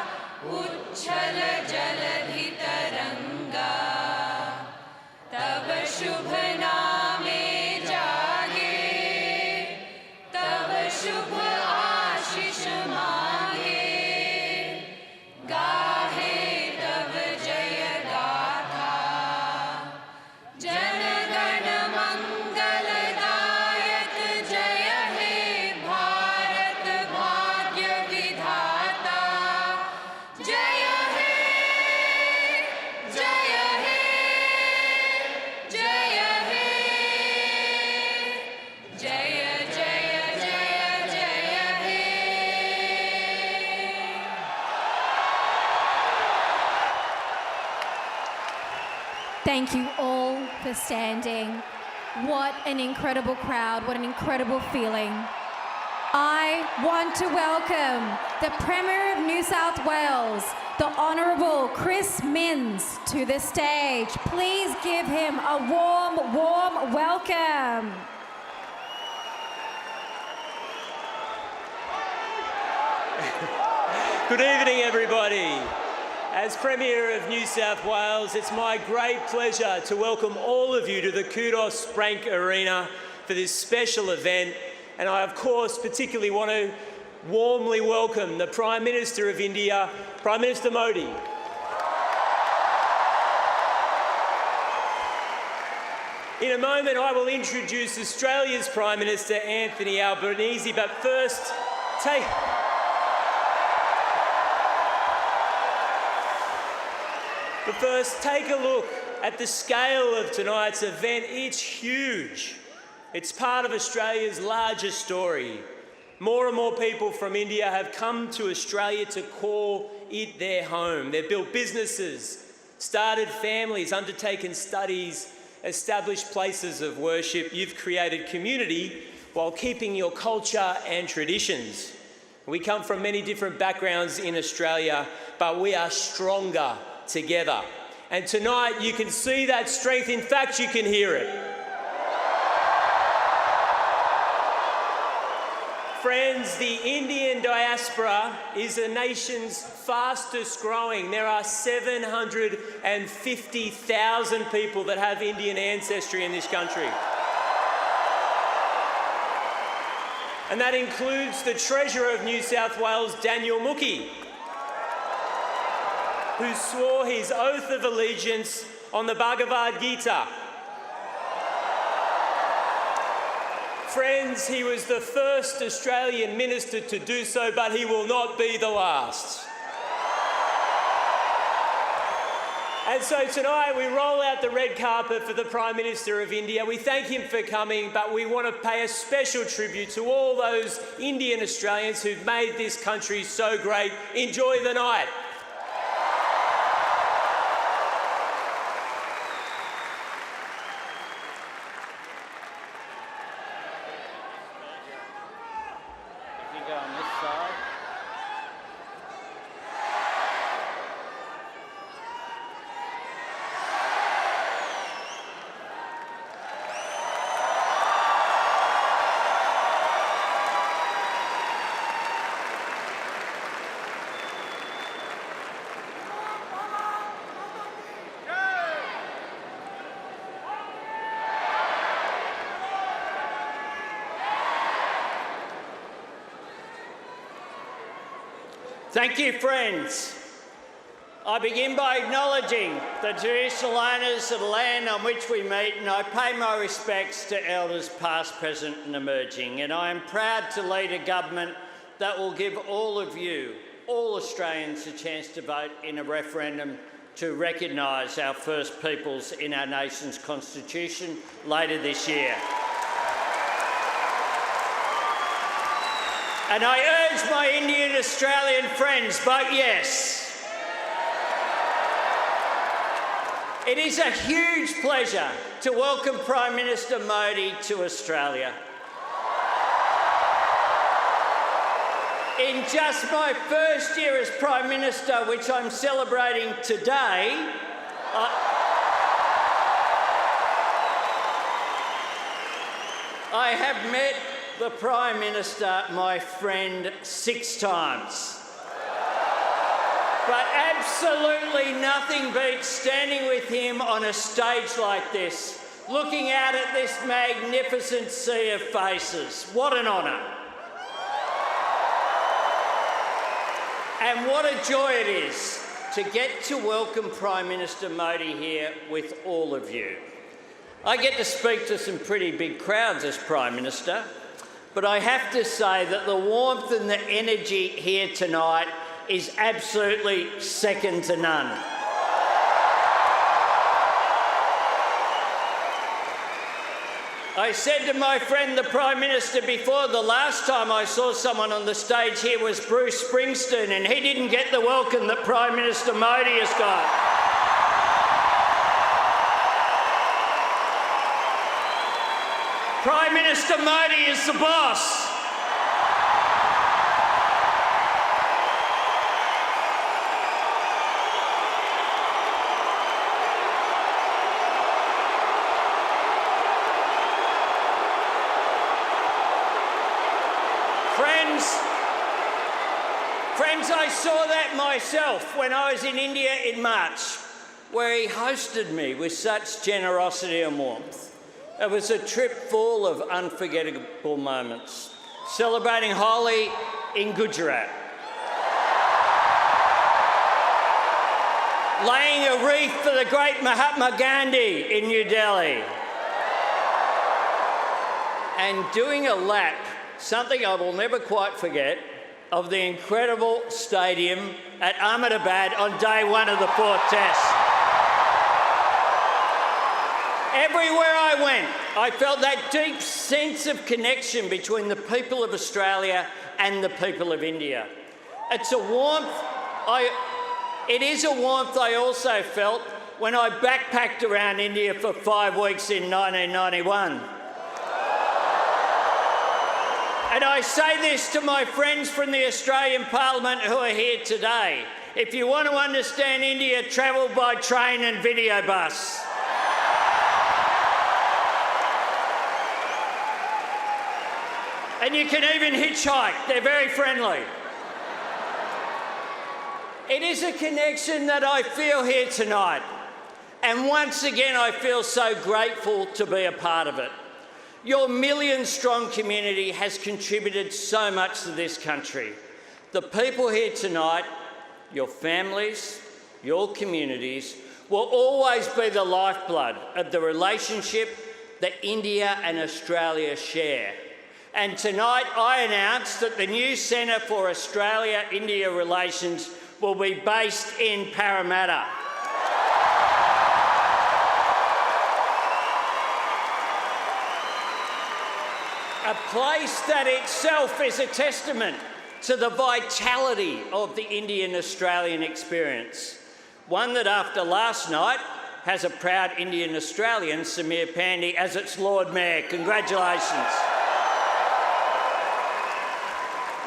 उच्छल जलधि तरंगा तब शुभ नामे जागे तब शुभ आशीष मांगे गाहे तब जय गाथा जन गण मंगलदायक जय हे भारत भाग्य विधाता जय हे जय हे जय हे जय जय जय जय हे Thank you all for standing. What an incredible crowd, what an incredible feeling. I want to welcome the Premier of New South Wales, the Honourable Chris Minns, to the stage. Please give him a warm, warm welcome. Good evening, everybody. As Premier of New South Wales, it's my great pleasure to welcome all of you to the Kudos Brank Arena for this special event. And I, of course, particularly want to warmly welcome the Prime Minister of India, Prime Minister Modi. In a moment, I will introduce Australia's Prime Minister, Anthony Albanese, but first, take a look at the scale of tonight's event. It's huge. It's part of Australia's larger story. More and more people from India have come to Australia to call it their home. They've built businesses, started families, undertaken studies, established places of worship. You've created community while keeping your culture and traditions. We come from many different backgrounds in Australia, but we are stronger together. And tonight you can see that strength. In fact, you can hear it. Friends, the Indian diaspora is the nation's fastest growing. There are 750,000 people that have Indian ancestry in this country. And that includes the Treasurer of New South Wales, Daniel Mookhey, who swore his oath of allegiance on the Bhagavad Gita. Friends, he was the first Australian minister to do so, but he will not be the last. And so tonight we roll out the red carpet for the Prime Minister of India. We thank him for coming, but we want to pay a special tribute to all those Indian Australians who've made this country so great. Enjoy the night. If you go on this side. Thank you, friends. I begin by acknowledging the traditional owners of the land on which we meet, and I pay my respects to elders past, present and emerging. And I am proud to lead a government that will give all of you, all Australians, a chance to vote in a referendum to recognise our First Peoples in our nation's constitution later this year. And I urge my Indian Australian friends, vote yes. It is a huge pleasure to welcome Prime Minister Modi to Australia. In just my first year as Prime Minister, which I'm celebrating today, I have met the Prime Minister, my friend, 6 times. But absolutely nothing beats standing with him on a stage like this, looking out at this magnificent sea of faces. What an honour. And what a joy it is to get to welcome Prime Minister Modi here with all of you. I get to speak to some pretty big crowds as Prime Minister, but I have to say that the warmth and the energy here tonight is absolutely second to none. I said to my friend the Prime Minister before, the last time I saw someone on the stage here was Bruce Springsteen, and he didn't get the welcome that Prime Minister Modi has got. Prime Minister Modi is the boss. Friends, I saw that myself when I was in India in March, where he hosted me with such generosity and warmth. It was a trip full of unforgettable moments, celebrating Holi in Gujarat, laying a wreath for the great Mahatma Gandhi in New Delhi, and doing a lap, something I will never quite forget, of the incredible stadium at Ahmedabad on day 1 of the 4th Test. Everywhere I went, I felt that deep sense of connection between the people of Australia and the people of India. It's a warmth. It is a warmth I also felt when I backpacked around India for 5 weeks in 1991. And I say this to my friends from the Australian Parliament who are here today. If you want to understand India, travel by train and video bus. And you can even hitchhike. They're very friendly. It is a connection that I feel here tonight. And once again, I feel so grateful to be a part of it. Your million-strong community has contributed so much to this country. The people here tonight, your families, your communities, will always be the lifeblood of the relationship that India and Australia share. And tonight I announce that the new Centre for Australia-India Relations will be based in Parramatta. A place that itself is a testament to the vitality of the Indian-Australian experience. One that after last night has a proud Indian Australian, Samir Pandey, as its Lord Mayor. Congratulations.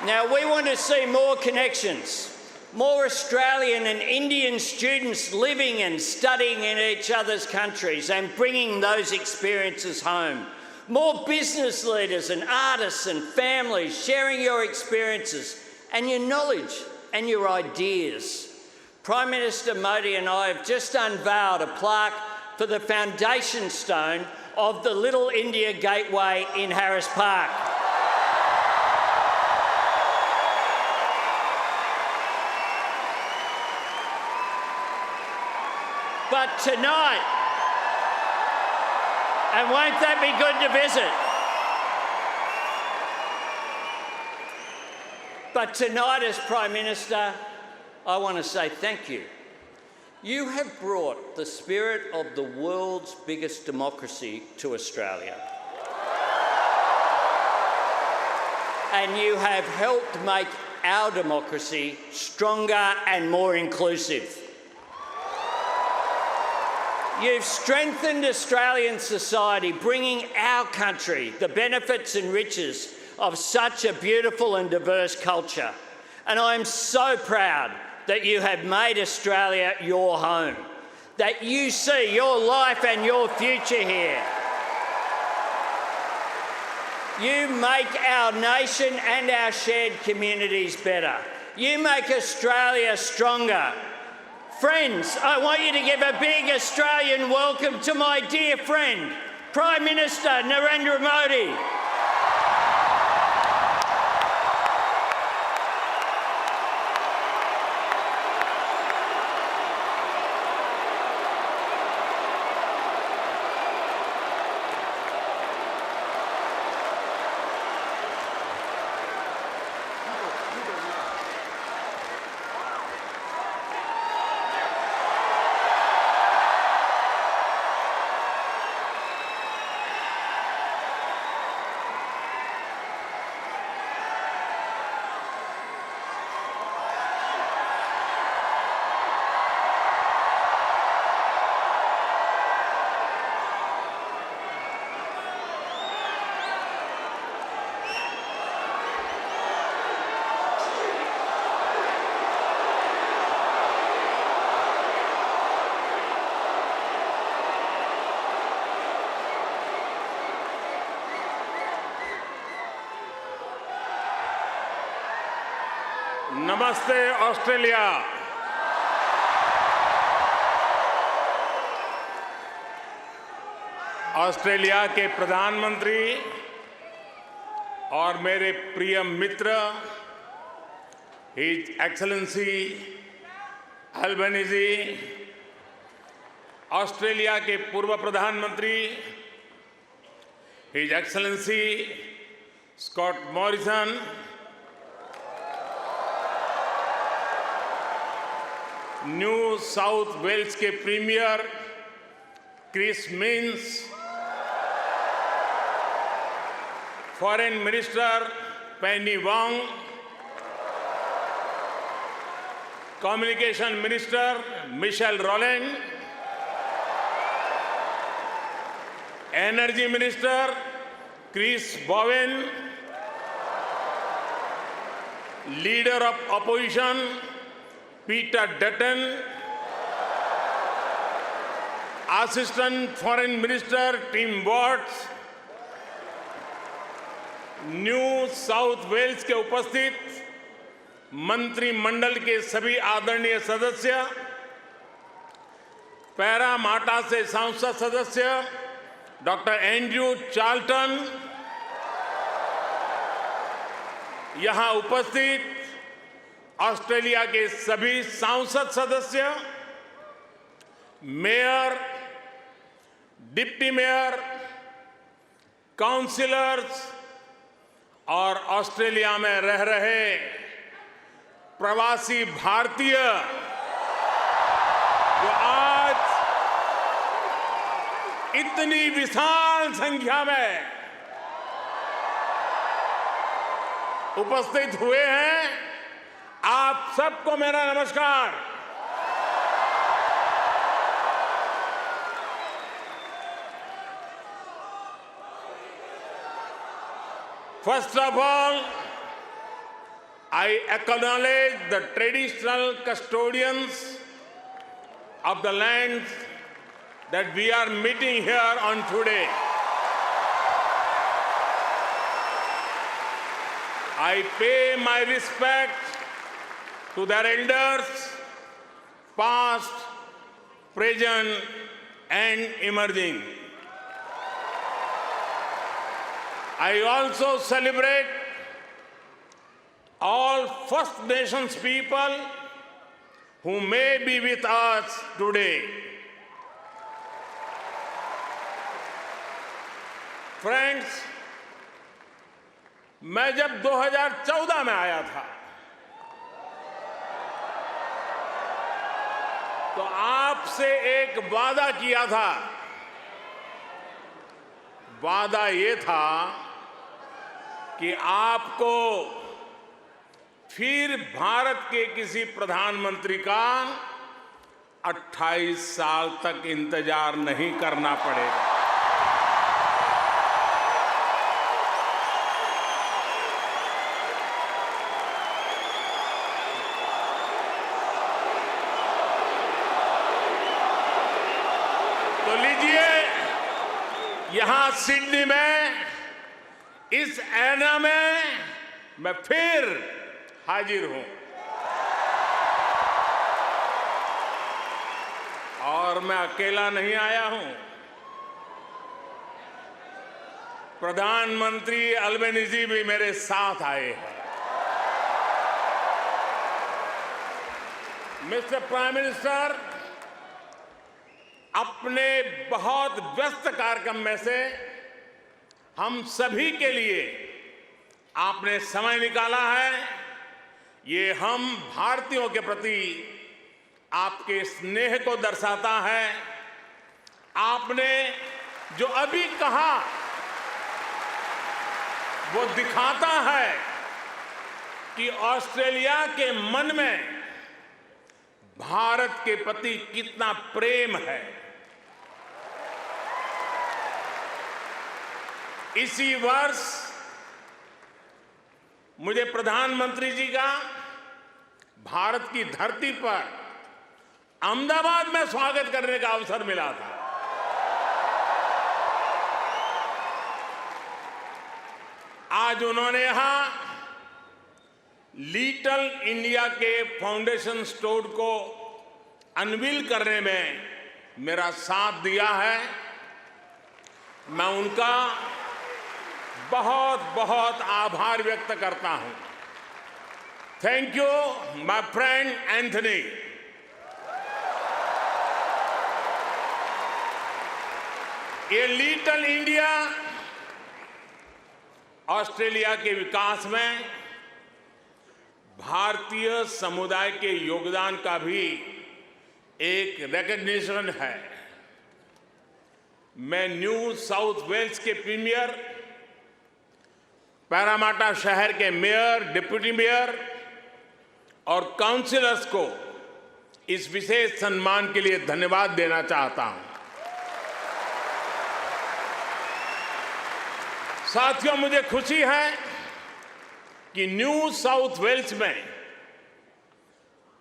Now, we want to see more connections, more Australian and Indian students living and studying in each other's countries and bringing those experiences home. More business leaders and artists and families sharing your experiences and your knowledge and your ideas. Prime Minister Modi and I have just unveiled a plaque for the foundation stone of the Little India Gateway in Harris Park. But tonight, and won't that be good to visit? But tonight, as Prime Minister, I want to say thank you. You have brought the spirit of the world's biggest democracy to Australia. And you have helped make our democracy stronger and more inclusive. You've strengthened Australian society, bringing our country the benefits and riches of such a beautiful and diverse culture. And I am so proud that you have made Australia your home, that you see your life and your future here. You make our nation and our shared communities better. You make Australia stronger. Friends, I want you to give a big Australian welcome to my dear friend, Prime Minister Narendra Modi. नमस्ते ऑस्ट्रेलिया। ऑस्ट्रेलिया के प्रधानमंत्री और मेरे प्रिय मित्र हिज एक्सेलेंसी अल्बनीज़ी, ऑस्ट्रेलिया के पूर्व प्रधानमंत्री his excellency Scott Morrison, New South Wales के premier Chris Minns, foreign minister Penny Wong, communication minister Michelle Rowland, energy minister Chris Bowen, leader of opposition Peter Dutton, assistant foreign minister Tim Watts, New South Wales के उपस्थित मंत्रिमंडल के सभी आदरणीय सदस्य, पैरामाटा से सांसद सदस्य डॉक्टर एंड्रयू चार्ल्टन, यहां उपस्थित ऑस्ट्रेलिया के सभी सांसद सदस्य, मेयर, डिप्टी मेयर, काउंसिलर्स, और ऑस्ट्रेलिया में रह रहे प्रवासी भारतीय जो आज इतनी विशाल संख्या में उपस्थित हुए हैं, आप सबको मेरा नमस्कार। First of all, I acknowledge the traditional custodians of the lands that we are meeting here on today. I pay my respect to their elders, past, present, and emerging. I also celebrate all First Nations people who may be with us today. Friends, मैं जब 2014 में आया था तो आपसे एक वादा किया था। वादा ये था कि आपको फिर भारत के किसी प्रधानमंत्री का 28 साल तक इंतजार नहीं करना पड़ेगा। तो लीजिए, यहां सिडनी में इस ऐना में मैं फिर हाजिर हूं और मैं अकेला नहीं आया हूं। प्रधानमंत्री अल्बेनीजी भी मेरे साथ आए हैं। मिस्टर प्राइम मिनिस्टर, अपने बहुत व्यस्त कार्यक्रम में से हम सभी के लिए आपने समय निकाला है। ये हम भारतीयों के प्रति आपके स्नेह को दर्शाता है। आपने जो अभी कहा वो दिखाता है कि ऑस्ट्रेलिया के मन में भारत के प्रति कितना प्रेम है। इसी वर्ष मुझे प्रधानमंत्री जी का भारत की धरती पर अहमदाबाद में स्वागत करने का अवसर मिला था। आज उन्होंने यहां लिटिल इंडिया के फाउंडेशन स्टोर को अनवील करने में मेरा साथ दिया है। मैं उनका बहुत बहुत आभार व्यक्त करता हूं। Thank you my friend Anthony. ये लिटिल इंडिया ऑस्ट्रेलिया के विकास में भारतीय समुदाय के योगदान का भी एक रिकॉग्निशन है। मैं न्यू साउथ वेल्स के प्रीमियर, पैरामाटा शहर के मेयर, डिप्टी मेयर और काउंसिलर्स को इस विशेष सम्मान के लिए धन्यवाद देना चाहता हूं। साथियों, मुझे खुशी है कि न्यू साउथ वेल्स में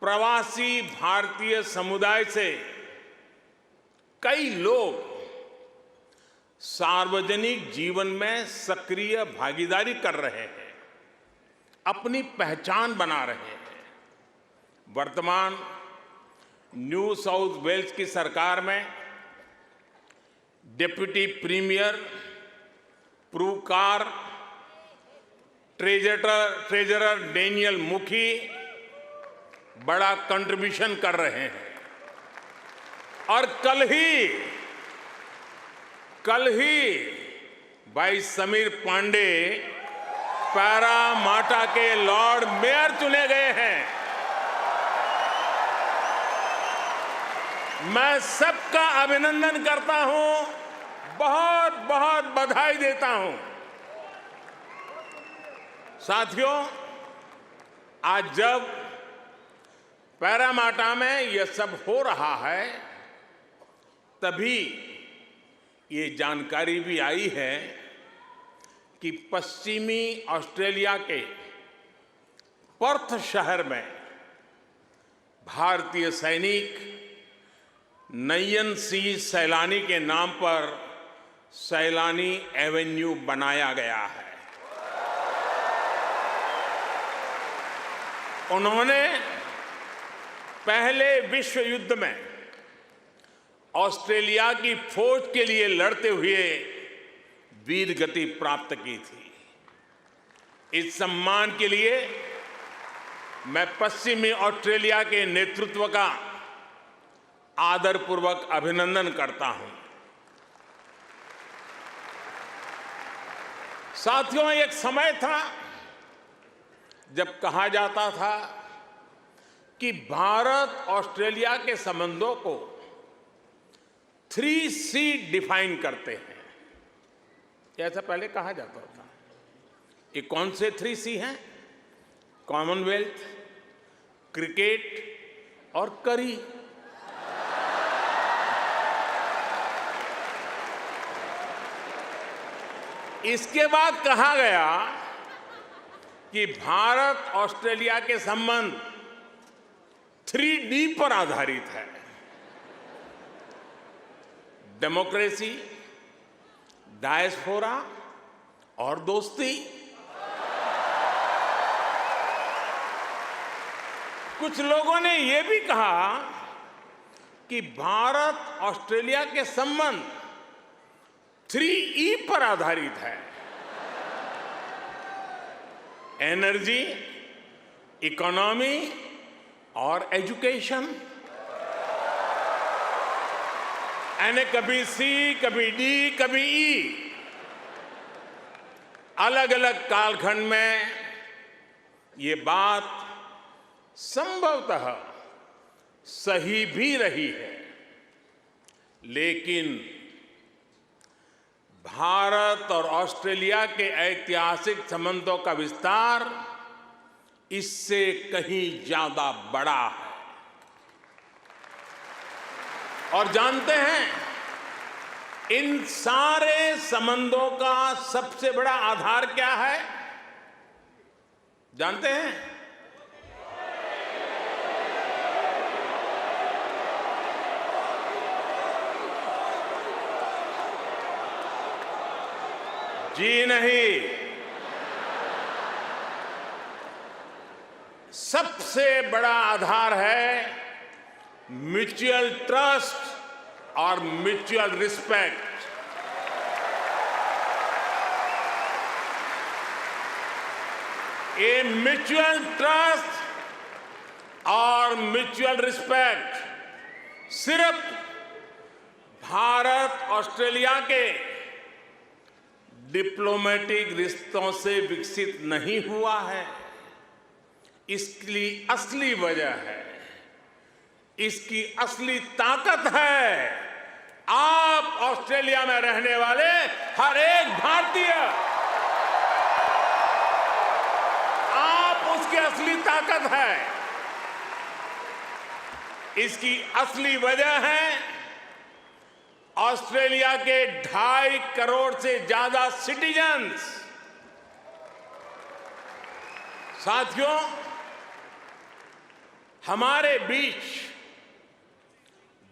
प्रवासी भारतीय समुदाय से कई लोग सार्वजनिक जीवन में सक्रिय भागीदारी कर रहे हैं, अपनी पहचान बना रहे हैं। वर्तमान न्यू साउथ वेल्स की सरकार में डिप्टी प्रीमियर, प्रूकार, ट्रेजरर डेनियल मुखी बड़ा कंट्रीब्यूशन कर रहे हैं। और कल ही भाई समीर पांडे पैरामाटा के लॉर्ड मेयर चुने गए हैं। मैं सबका अभिनंदन करता हूं, बहुत बहुत बधाई देता हूं। साथियों, आज जब पैरामाटा में यह सब हो रहा है, तभी ये जानकारी भी आई है कि पश्चिमी ऑस्ट्रेलिया के पर्थ शहर में भारतीय सैनिक नयन सिंह सैलानी के नाम पर सैलानी एवेन्यू बनाया गया है। उन्होंने पहले विश्व युद्ध में ऑस्ट्रेलिया की फौज के लिए लड़ते हुए वीर गति प्राप्त की थी। इस सम्मान के लिए मैं पश्चिमी ऑस्ट्रेलिया के नेतृत्व का आदरपूर्वक अभिनंदन करता हूं। साथियों, एक समय था जब कहा जाता था कि भारत ऑस्ट्रेलिया के संबंधों को 3C डिफाइन करते हैं। ऐसा पहले कहा जाता था। ये कौन से 3C हैं? कॉमनवेल्थ, क्रिकेट और करी। इसके बाद कहा गया कि भारत ऑस्ट्रेलिया के संबंध 3D पर आधारित है। डेमोक्रेसी, डायस्पोरा और दोस्ती। कुछ लोगों ने यह भी कहा कि भारत ऑस्ट्रेलिया के संबंध 3E पर आधारित है। एनर्जी, इकोनॉमी और एजुकेशन। यानी कभी C, कभी D, कभी E। अलग अलग कालखंड में ये बात संभवतः सही भी रही है, लेकिन भारत और ऑस्ट्रेलिया के ऐतिहासिक संबंधों का विस्तार इससे कहीं ज्यादा बड़ा है। और जानते हैं, इन सारे संबंधों का सबसे बड़ा आधार क्या है? जानते हैं? जी नहीं, सबसे बड़ा आधार है म्यूचुअल ट्रस्ट और म्यूचुअल रिस्पेक्ट। ये म्यूचुअल ट्रस्ट और म्यूचुअल रिस्पेक्ट सिर्फ भारत ऑस्ट्रेलिया के डिप्लोमेटिक रिश्तों से विकसित नहीं हुआ है। इसकी असली वजह है, इसकी असली ताकत है आप ऑस्ट्रेलिया में रहने वाले हर एक भारतीय। आप उसकी असली ताकत है। इसकी असली वजह है ऑस्ट्रेलिया के 2.5 करोड़ से ज्यादा सिटीजन्स। साथियों, हमारे बीच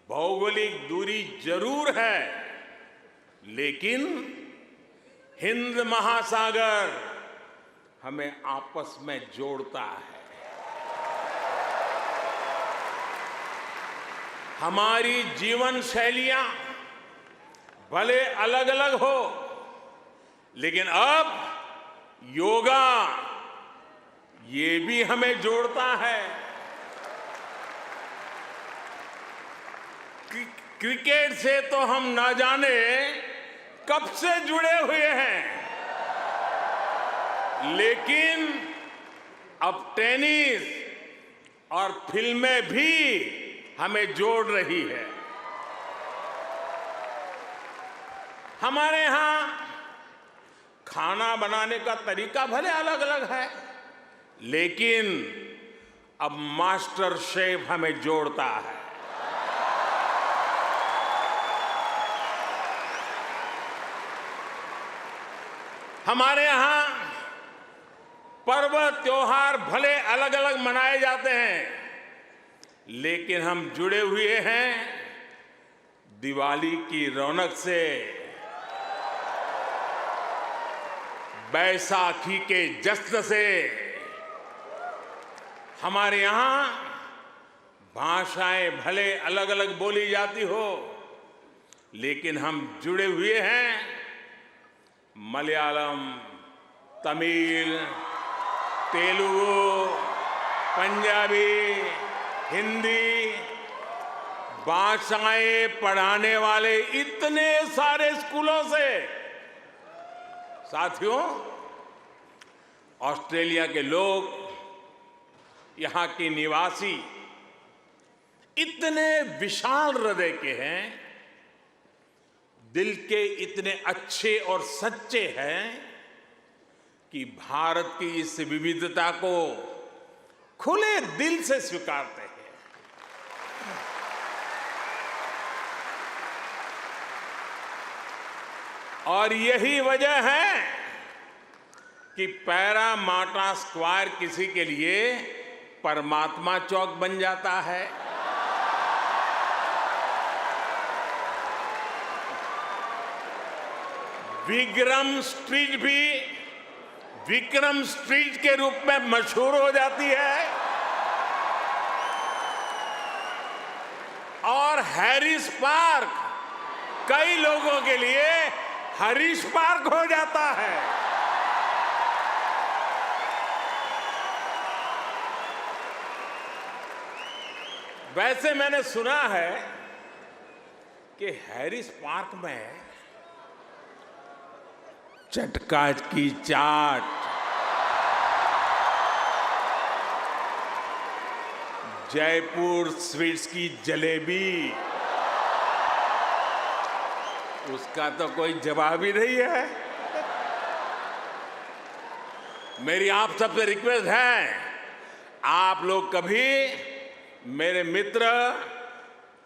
भौगोलिक दूरी जरूर है, लेकिन हिंद महासागर हमें आपस में जोड़ता है। हमारी जीवन शैलियां भले अलग अलग हो, लेकिन अब योगा ये भी हमें जोड़ता है। क्रिकेट से तो हम ना जाने कब से जुड़े हुए हैं, लेकिन अब टेनिस और फिल्में भी हमें जोड़ रही है। हमारे यहाँ खाना बनाने का तरीका भले अलग अलग है, लेकिन अब मास्टर शेफ हमें जोड़ता है। हमारे यहाँ पर्व त्योहार भले अलग अलग मनाए जाते हैं, लेकिन हम जुड़े हुए हैं दिवाली की रौनक से, बैसाखी के जश्न से। हमारे यहाँ भाषाएं भले अलग अलग बोली जाती हो, लेकिन हम जुड़े हुए हैं मलयालम, तमिल, तेलुगु, पंजाबी, हिंदी भाषाएं पढ़ाने वाले इतने सारे स्कूलों से। साथियों, ऑस्ट्रेलिया के लोग, यहाँ के निवासी इतने विशाल हृदय के हैं, दिल के इतने अच्छे और सच्चे हैं कि भारत की इस विविधता को खुले दिल से स्वीकारते हैं। और यही वजह है कि पैरामाटा स्क्वायर किसी के लिए परमात्मा चौक बन जाता है। विक्रम स्ट्रीट भी विक्रम स्ट्रीट के रूप में मशहूर हो जाती है, और हैरिस पार्क कई लोगों के लिए हरीश पार्क हो जाता है। वैसे मैंने सुना है कि हैरिस पार्क में चटका की चाट, जयपुर स्वीट्स की जलेबी, उसका तो कोई जवाब ही नहीं है। मेरी आप सबसे रिक्वेस्ट है, आप लोग कभी मेरे मित्र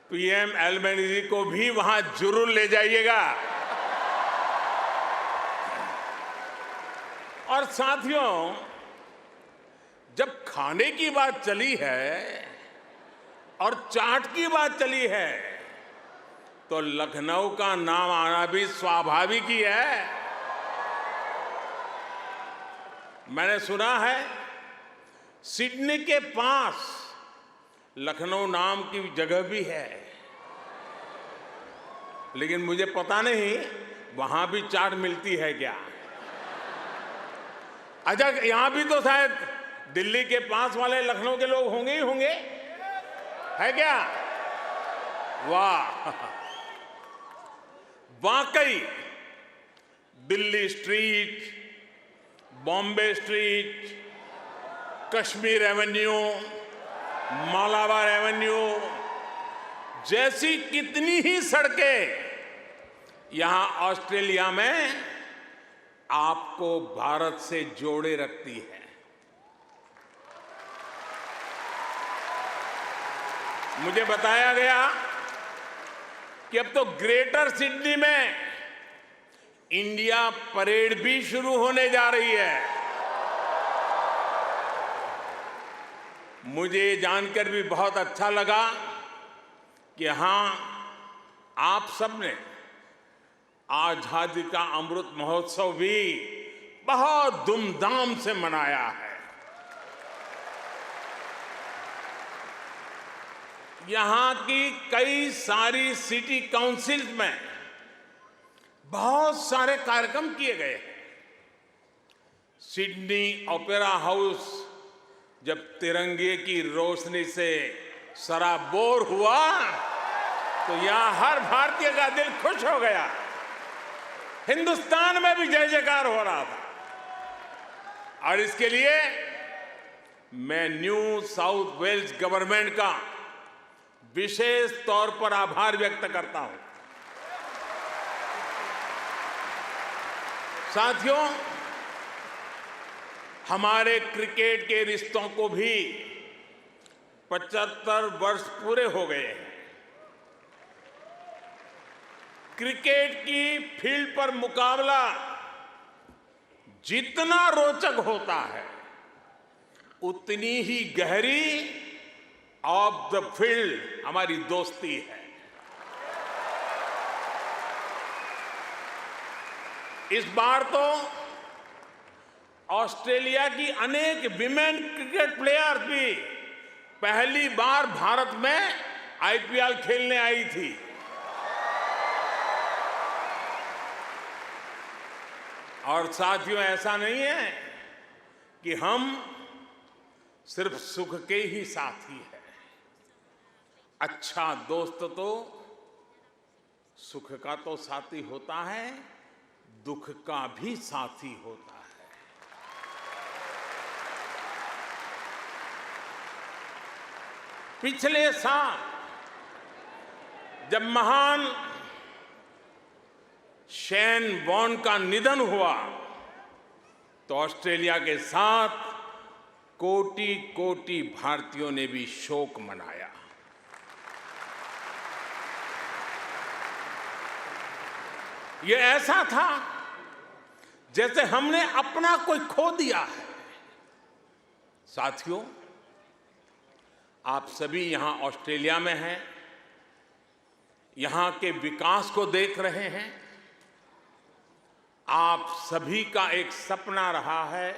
पीएम एल्बनीज़ी को भी वहां जरूर ले जाइएगा। और साथियों, जब खाने की बात चली है और चाट की बात चली है, तो लखनऊ का नाम आना भी स्वाभाविक ही है। मैंने सुना है सिडनी के पास लखनऊ नाम की जगह भी है, लेकिन मुझे पता नहीं वहां भी चाट मिलती है क्या। अच्छा, यहां भी तो शायद दिल्ली के पास वाले लखनऊ के लोग होंगे ही होंगे, है क्या? वाह, वाकई Delhi street, Bombay street, Kashmir Avenue, Malabar Avenue जैसी कितनी ही सड़कें यहां ऑस्ट्रेलिया में आपको भारत से जोड़े रखती है। मुझे बताया गया कि अब तो ग्रेटर सिडनी में इंडिया परेड भी शुरू होने जा रही है। मुझे जानकर भी बहुत अच्छा लगा कि हाँ, आप सबने आजादी का अमृत महोत्सव भी बहुत धूमधाम से मनाया है। यहां की कई सारी सिटी काउंसिल्स में बहुत सारे कार्यक्रम किए गए हैं। सिडनी ओपेरा हाउस जब तिरंगे की रोशनी से सराबोर हुआ तो यहां हर भारतीय का दिल खुश हो गया। हिंदुस्तान में भी जय जयकार हो रहा था। और इसके लिए मैं न्यू साउथ वेल्स गवर्नमेंट का विशेष तौर पर आभार व्यक्त करता हूं। साथियों, हमारे क्रिकेट के रिश्तों को भी 75 वर्ष पूरे हो गए हैं। क्रिकेट की फील्ड पर मुकाबला जितना रोचक होता है, उतनी ही गहरी ऑफ द फील्ड हमारी दोस्ती है। इस बार तो ऑस्ट्रेलिया की अनेक विमेन क्रिकेट प्लेयर्स भी पहली बार भारत में आईपीएल खेलने आई थी। और साथियों, ऐसा नहीं है कि हम सिर्फ सुख के ही साथी हैं। अच्छा दोस्त तो सुख का तो साथी होता है, दुख का भी साथी होता है। पिछले साल जब महान शेन वॉर्न का निधन हुआ तो ऑस्ट्रेलिया के साथ कोटि कोटि भारतीयों ने भी शोक मनाया। ये ऐसा था जैसे हमने अपना कोई खो दिया है। साथियों, आप सभी यहां ऑस्ट्रेलिया में हैं, यहां के विकास को देख रहे हैं। आप सभी का एक सपना रहा है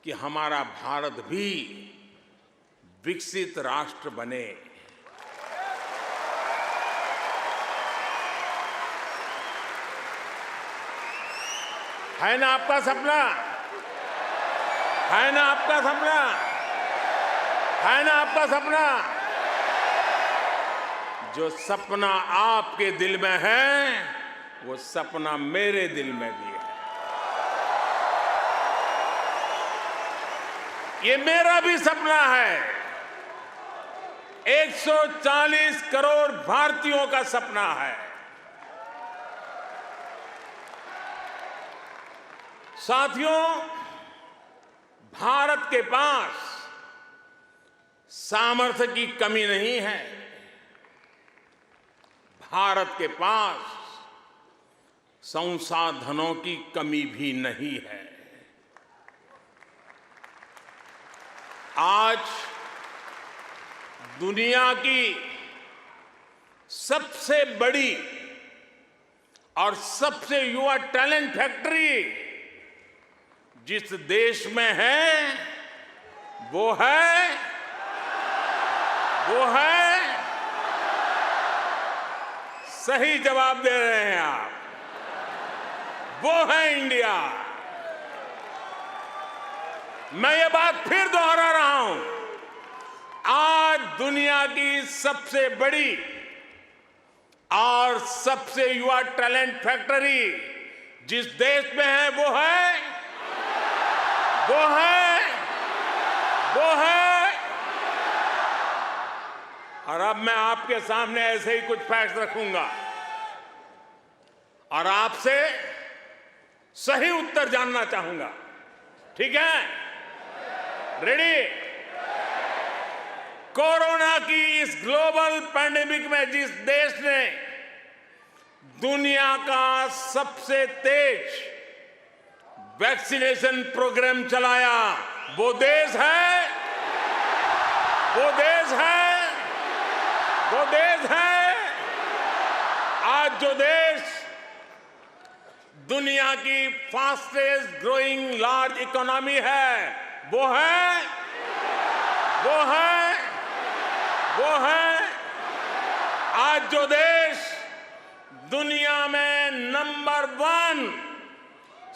कि हमारा भारत भी विकसित राष्ट्र बने। है ना आपका सपना? है ना आपका सपना? है ना आपका सपना? जो सपना आपके दिल में है, वो सपना मेरे दिल में भी है। ये मेरा भी सपना है। 140 करोड़ भारतीयों का सपना है। साथियों, भारत के पास सामर्थ्य की कमी नहीं है। भारत के पास संसाधनों की कमी भी नहीं है। आज दुनिया की सबसे बड़ी और सबसे युवा टैलेंट फैक्ट्री जिस देश में है, वो है सही जवाब दे रहे हैं आप, वो है इंडिया। मैं ये बात फिर दोहरा रहा हूं। आज दुनिया की सबसे बड़ी और सबसे युवा टैलेंट फैक्ट्री जिस देश में है, वो है और अब मैं आपके सामने ऐसे ही कुछ फैक्ट रखूंगा और आपसे सही उत्तर जानना चाहूंगा। ठीक है? रेडी? कोरोना की इस ग्लोबल पैंडेमिक में जिस देश ने दुनिया का सबसे तेज वैक्सीनेशन प्रोग्राम चलाया, वो देश है आज जो देश दुनिया की फास्टेस्ट ग्रोइंग लार्ज इकोनॉमी है, वो है आज जो देश दुनिया में नंबर 1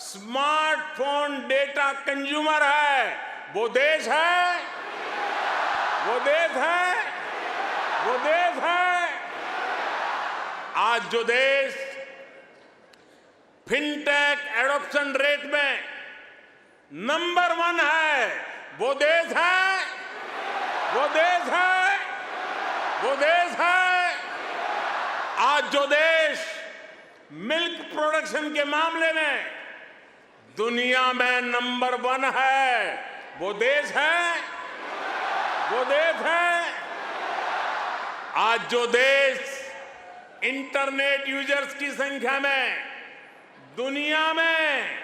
स्मार्टफोन डेटा कंज्यूमर है, वो देश है आज जो देश फिनटेक एडॉप्शन रेट में नंबर 1 है। वो देश है, वो देश है, वो देश है। आज जो देश मिल्क प्रोडक्शन के मामले में दुनिया में नंबर 1 है, वो देश है, वो देश है। आज जो देश इंटरनेट यूजर्स की संख्या में दुनिया में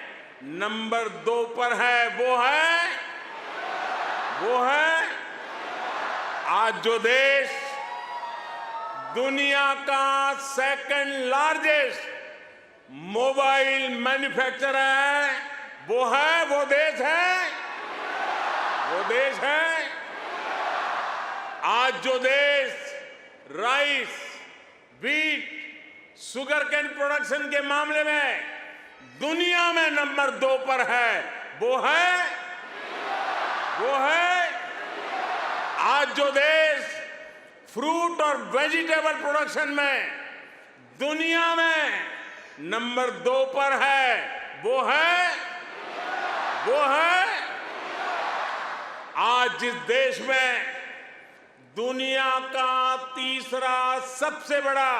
नंबर 2 पर है, वो है आज जो देश दुनिया का सेकंड लार्जेस्ट मोबाइल मैन्युफैक्चरर है, वो देश है, वो देश है। आज जो देश rice, wheat, sugar cane production के मामले में दुनिया में नंबर 2 पर है, वो है आज जो देश फ्रूट और वेजिटेबल प्रोडक्शन में दुनिया में नंबर 2 पर है, वो है आज जिस देश में दुनिया का तीसरा सबसे बड़ा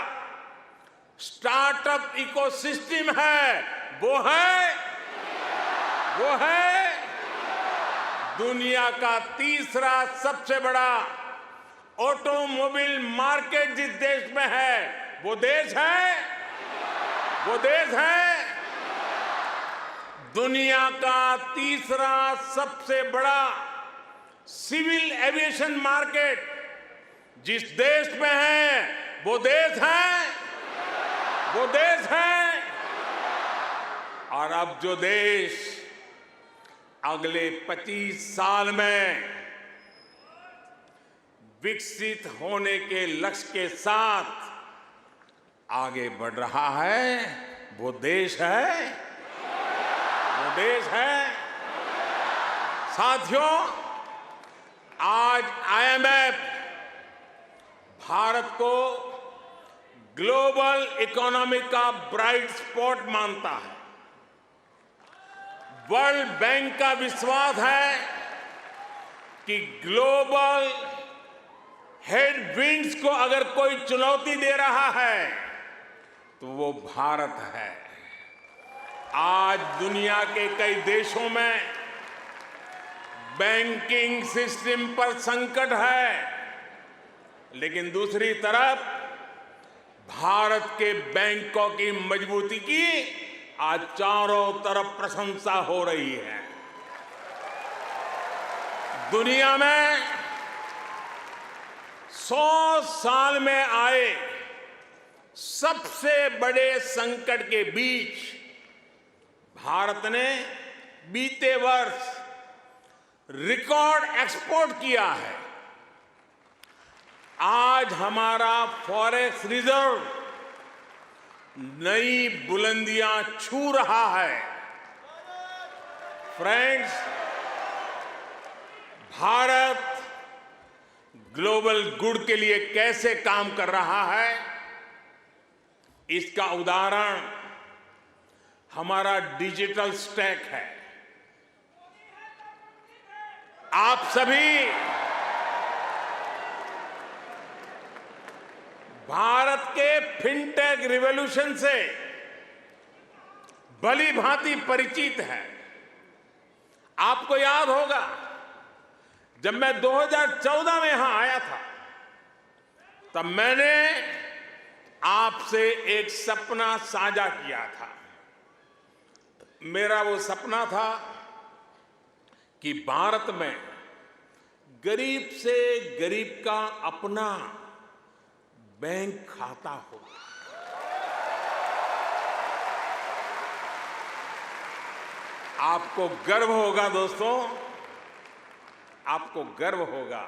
स्टार्टअप इकोसिस्टम है, वो है दुनिया का तीसरा सबसे बड़ा ऑटोमोबाइल मार्केट जिस देश में है, वो देश है दुनिया का तीसरा सबसे बड़ा सिविल एविएशन मार्केट जिस देश में है, वो देश है। और अब जो देश अगले 25 साल में विकसित होने के लक्ष्य के साथ आगे बढ़ रहा है, वो देश है, साथियों, आज IMF भारत को ग्लोबल इकोनॉमी का ब्राइट स्पॉट मानता है। वर्ल्ड बैंक का विश्वास है कि ग्लोबल हेडविंड्स को अगर कोई चुनौती दे रहा है तो वो भारत है। आज दुनिया के कई देशों में बैंकिंग सिस्टम पर संकट है, लेकिन दूसरी तरफ भारत के बैंकों की मजबूती की आज चारों तरफ प्रशंसा हो रही है। दुनिया में 100 साल में आए सबसे बड़े संकट के बीच भारत ने बीते वर्ष रिकॉर्ड एक्सपोर्ट किया है। आज हमारा फॉरेक्स रिजर्व नई बुलंदियां छू रहा है। फ्रेंड्स, भारत ग्लोबल गुड के लिए कैसे काम कर रहा है, इसका उदाहरण हमारा डिजिटल स्टैक है। आप सभी भारत के फिनटेक रिवॉल्यूशन से भली भांति परिचित हैं। आपको याद होगा, जब मैं 2014 में यहां आया था, तब मैंने आपसे एक सपना साझा किया था। मेरा वो सपना था कि भारत में गरीब से गरीब का अपना बैंक खाता हो। आपको गर्व होगा दोस्तों, आपको गर्व होगा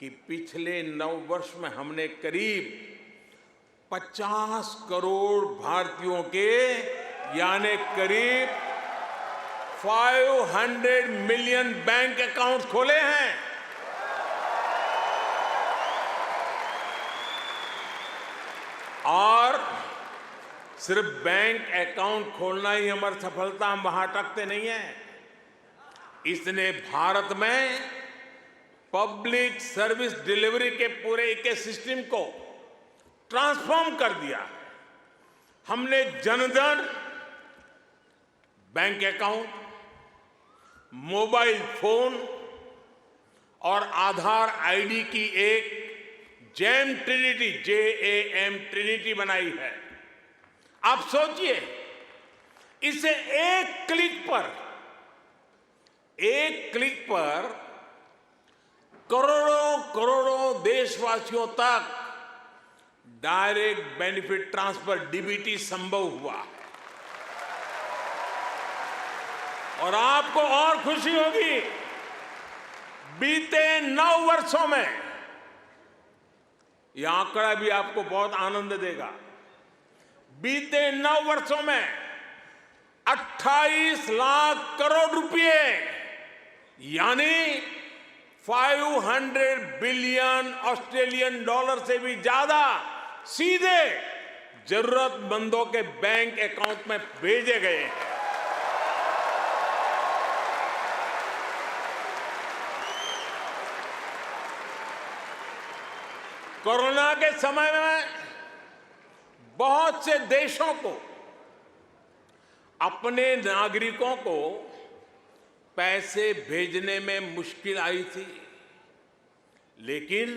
कि पिछले 9 वर्ष में हमने करीब 50 करोड़ भारतीयों के यानी करीब 500 मिलियन बैंक अकाउंट्स खोले हैं। और सिर्फ बैंक अकाउंट खोलना ही हमारी सफलता हम वहां अटकते नहीं है। इसने भारत में पब्लिक सर्विस डिलीवरी के पूरे इकोसिस्टम को ट्रांसफॉर्म कर दिया है। हमने Jan Dhan bank account, mobile phone और आधार आईडी की एक जैम ट्रिनिटी, JAM ट्रिनिटी बनाई है। आप सोचिए, इसे एक क्लिक पर करोड़ों करोड़ों देशवासियों तक डायरेक्ट बेनिफिट ट्रांसफर DBT संभव हुआ है। और आपको और खुशी होगी, बीते 9 वर्षों में, यह आंकड़ा भी आपको बहुत आनंद देगा, बीते 9 वर्षों में 28 लाख करोड़ रुपए यानी 500 बिलियन ऑस्ट्रेलियन डॉलर से भी ज्यादा सीधे जरूरतमंदों के बैंक अकाउंट में भेजे गए हैं। कोरोना के समय में बहुत से देशों को अपने नागरिकों को पैसे भेजने में मुश्किल आई थी, लेकिन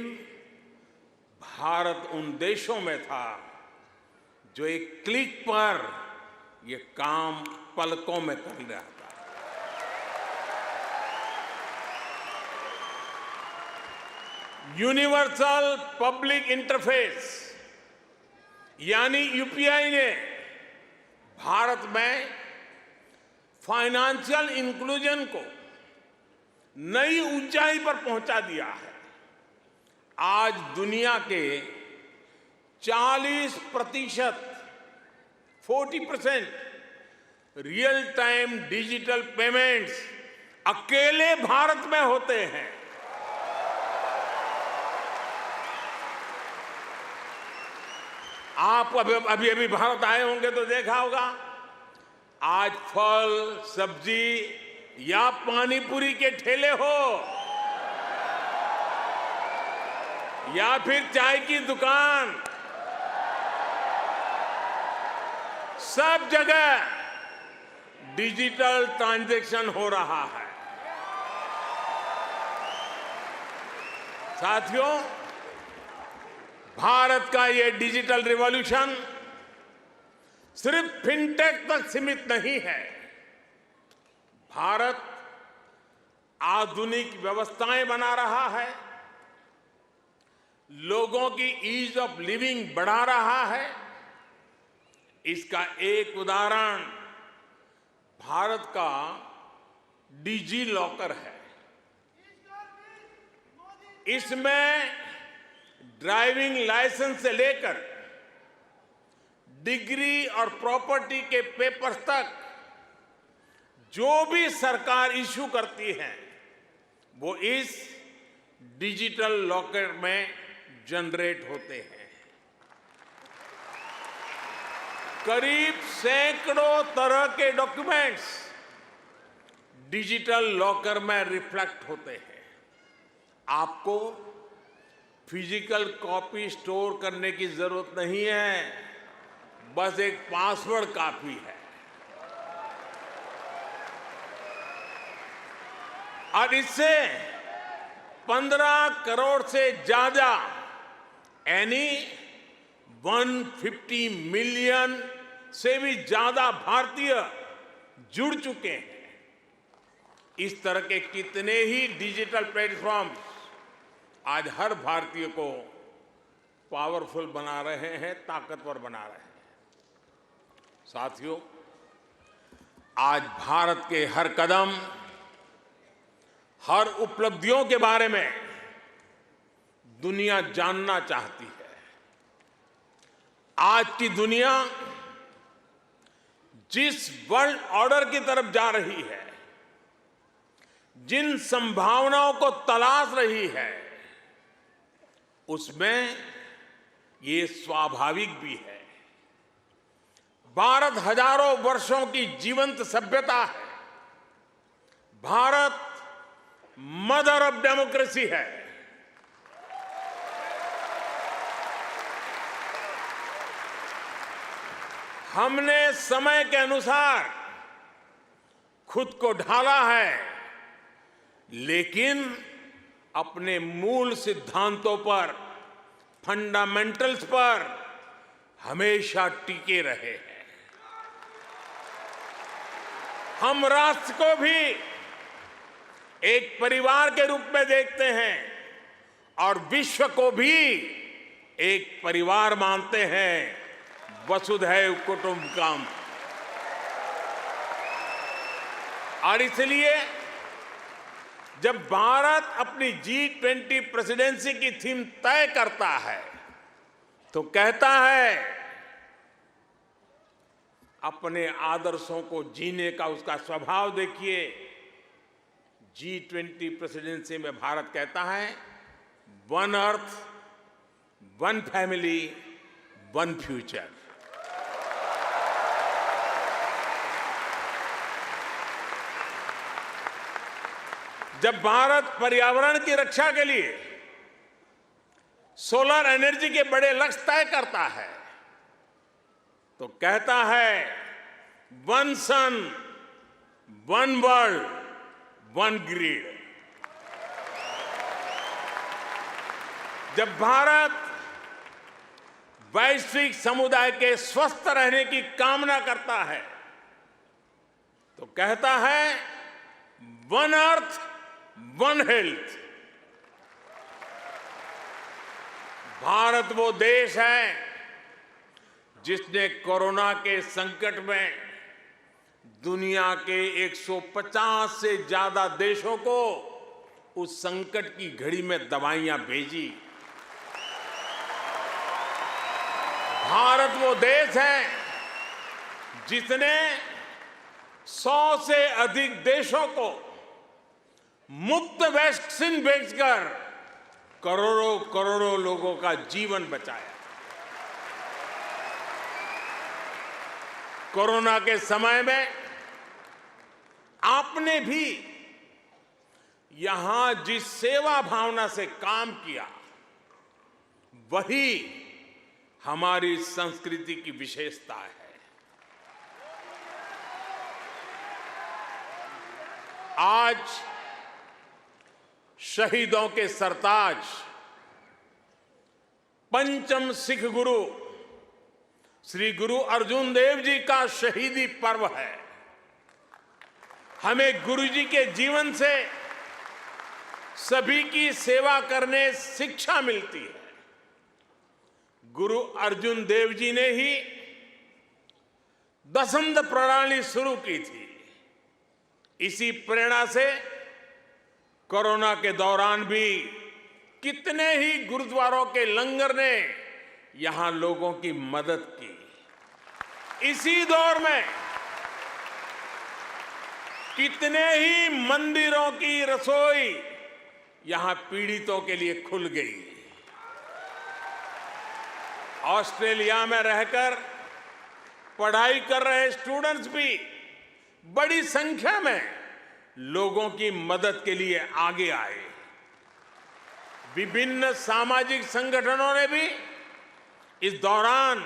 भारत उन देशों में था जो एक क्लिक पर यह काम पलकों में कर रहा था। यूनिवर्सल पब्लिक इंटरफेस यानी यूपीआई ने भारत में फाइनेंशियल इंक्लूजन को नई ऊंचाई पर पहुंचा दिया है। आज दुनिया के 40% रियल टाइम डिजिटल पेमेंट्स अकेले भारत में होते हैं। आप अभी भारत आए होंगे तो देखा होगा, आज फल, सब्जी या पानी पूरी के ठेले हो या फिर चाय की दुकान, सब जगह डिजिटल ट्रांजैक्शन हो रहा है। साथियों, भारत का ये डिजिटल रिवॉल्यूशन सिर्फ फिनटेक तक सीमित नहीं है। भारत आधुनिक व्यवस्थाएं बना रहा है, लोगों की ईज ऑफ लिविंग बढ़ा रहा है। इसका एक उदाहरण भारत का डिजी लॉकर है। इसमें ड्राइविंग लाइसेंस से लेकर डिग्री और प्रॉपर्टी के पेपर्स तक जो भी सरकार इश्यू करती है वो इस डिजिटल लॉकर में जनरेट होते हैं। करीब सैकड़ों तरह के डॉक्यूमेंट्स डिजिटल लॉकर में रिफ्लेक्ट होते हैं। आपको फिजिकल कॉपी स्टोर करने की जरूरत नहीं है, बस एक पासवर्ड काफी है। और इससे 15 करोड़ से ज्यादा यानी 150 मिलियन से भी ज्यादा भारतीय जुड़ चुके हैं। इस तरह के कितने ही डिजिटल प्लेटफॉर्म आज हर भारतीय को पावरफुल बना रहे हैं, ताकतवर बना रहे हैं। साथियों, आज भारत के हर कदम, हर उपलब्धियों के बारे में दुनिया जानना चाहती है। आज की दुनिया जिस वर्ल्ड ऑर्डर की तरफ जा रही है, जिन संभावनाओं को तलाश रही है, उसमें ये स्वाभाविक भी है। भारत हजारों वर्षों की जीवंत सभ्यता है। भारत मदर ऑफ डेमोक्रेसी है। हमने समय के अनुसार खुद को ढाला है, लेकिन अपने मूल सिद्धांतों पर, फंडामेंटल्स पर हमेशा टिके रहे हैं। हम राष्ट्र को भी एक परिवार के रूप में देखते हैं और विश्व को भी एक परिवार मानते हैं। वसुधैव कुटुंबकम। और इसलिए जब भारत अपनी G20 प्रेसिडेंसी की थीम तय करता है तो कहता है अपने आदर्शों को जीने का उसका स्वभाव देखिए। G20 प्रेसिडेंसी में भारत कहता है one earth, one family, one future. जब भारत पर्यावरण की रक्षा के लिए सोलर एनर्जी के बड़े लक्ष्य तय करता है तो कहता है वन सन, वन वर्ल्ड, वन ग्रिड। जब भारत वैश्विक समुदाय के स्वस्थ रहने की कामना करता है तो कहता है one earth, one health. Bharat वो देश है जिसने कोरोना के संकट में दुनिया के 150 से ज्यादा देशों को उस संकट की घड़ी में दवाइयां भेजी। भारत वो देश है जिसने 100 से अधिक देशों को मुफ्त वैक्सीन भेजकर करोड़ों करोड़ों लोगों का जीवन बचाया। कोरोना के समय में आपने भी यहां जिस सेवा भावना से काम किया वही हमारी संस्कृति की विशेषता है। आज शहीदों के सरताज पंचम सिख गुरु श्री गुरु अर्जुन देव जी का शहीदी पर्व है। हमें गुरु जी के जीवन से सभी की सेवा करने शिक्षा मिलती है। गुरु अर्जुन देव जी ने ही दसंध प्रणाली शुरू की थी। इसी प्रेरणा से कोरोना के दौरान भी कितने ही गुरुद्वारों के लंगर ने यहां लोगों की मदद की। इसी दौर में कितने ही मंदिरों की रसोई यहां पीड़ितों के लिए खुल गई। ऑस्ट्रेलिया में रहकर पढ़ाई कर रहे स्टूडेंट्स भी बड़ी संख्या में लोगों की मदद के लिए आगे आए। विभिन्न सामाजिक संगठनों ने भी इस दौरान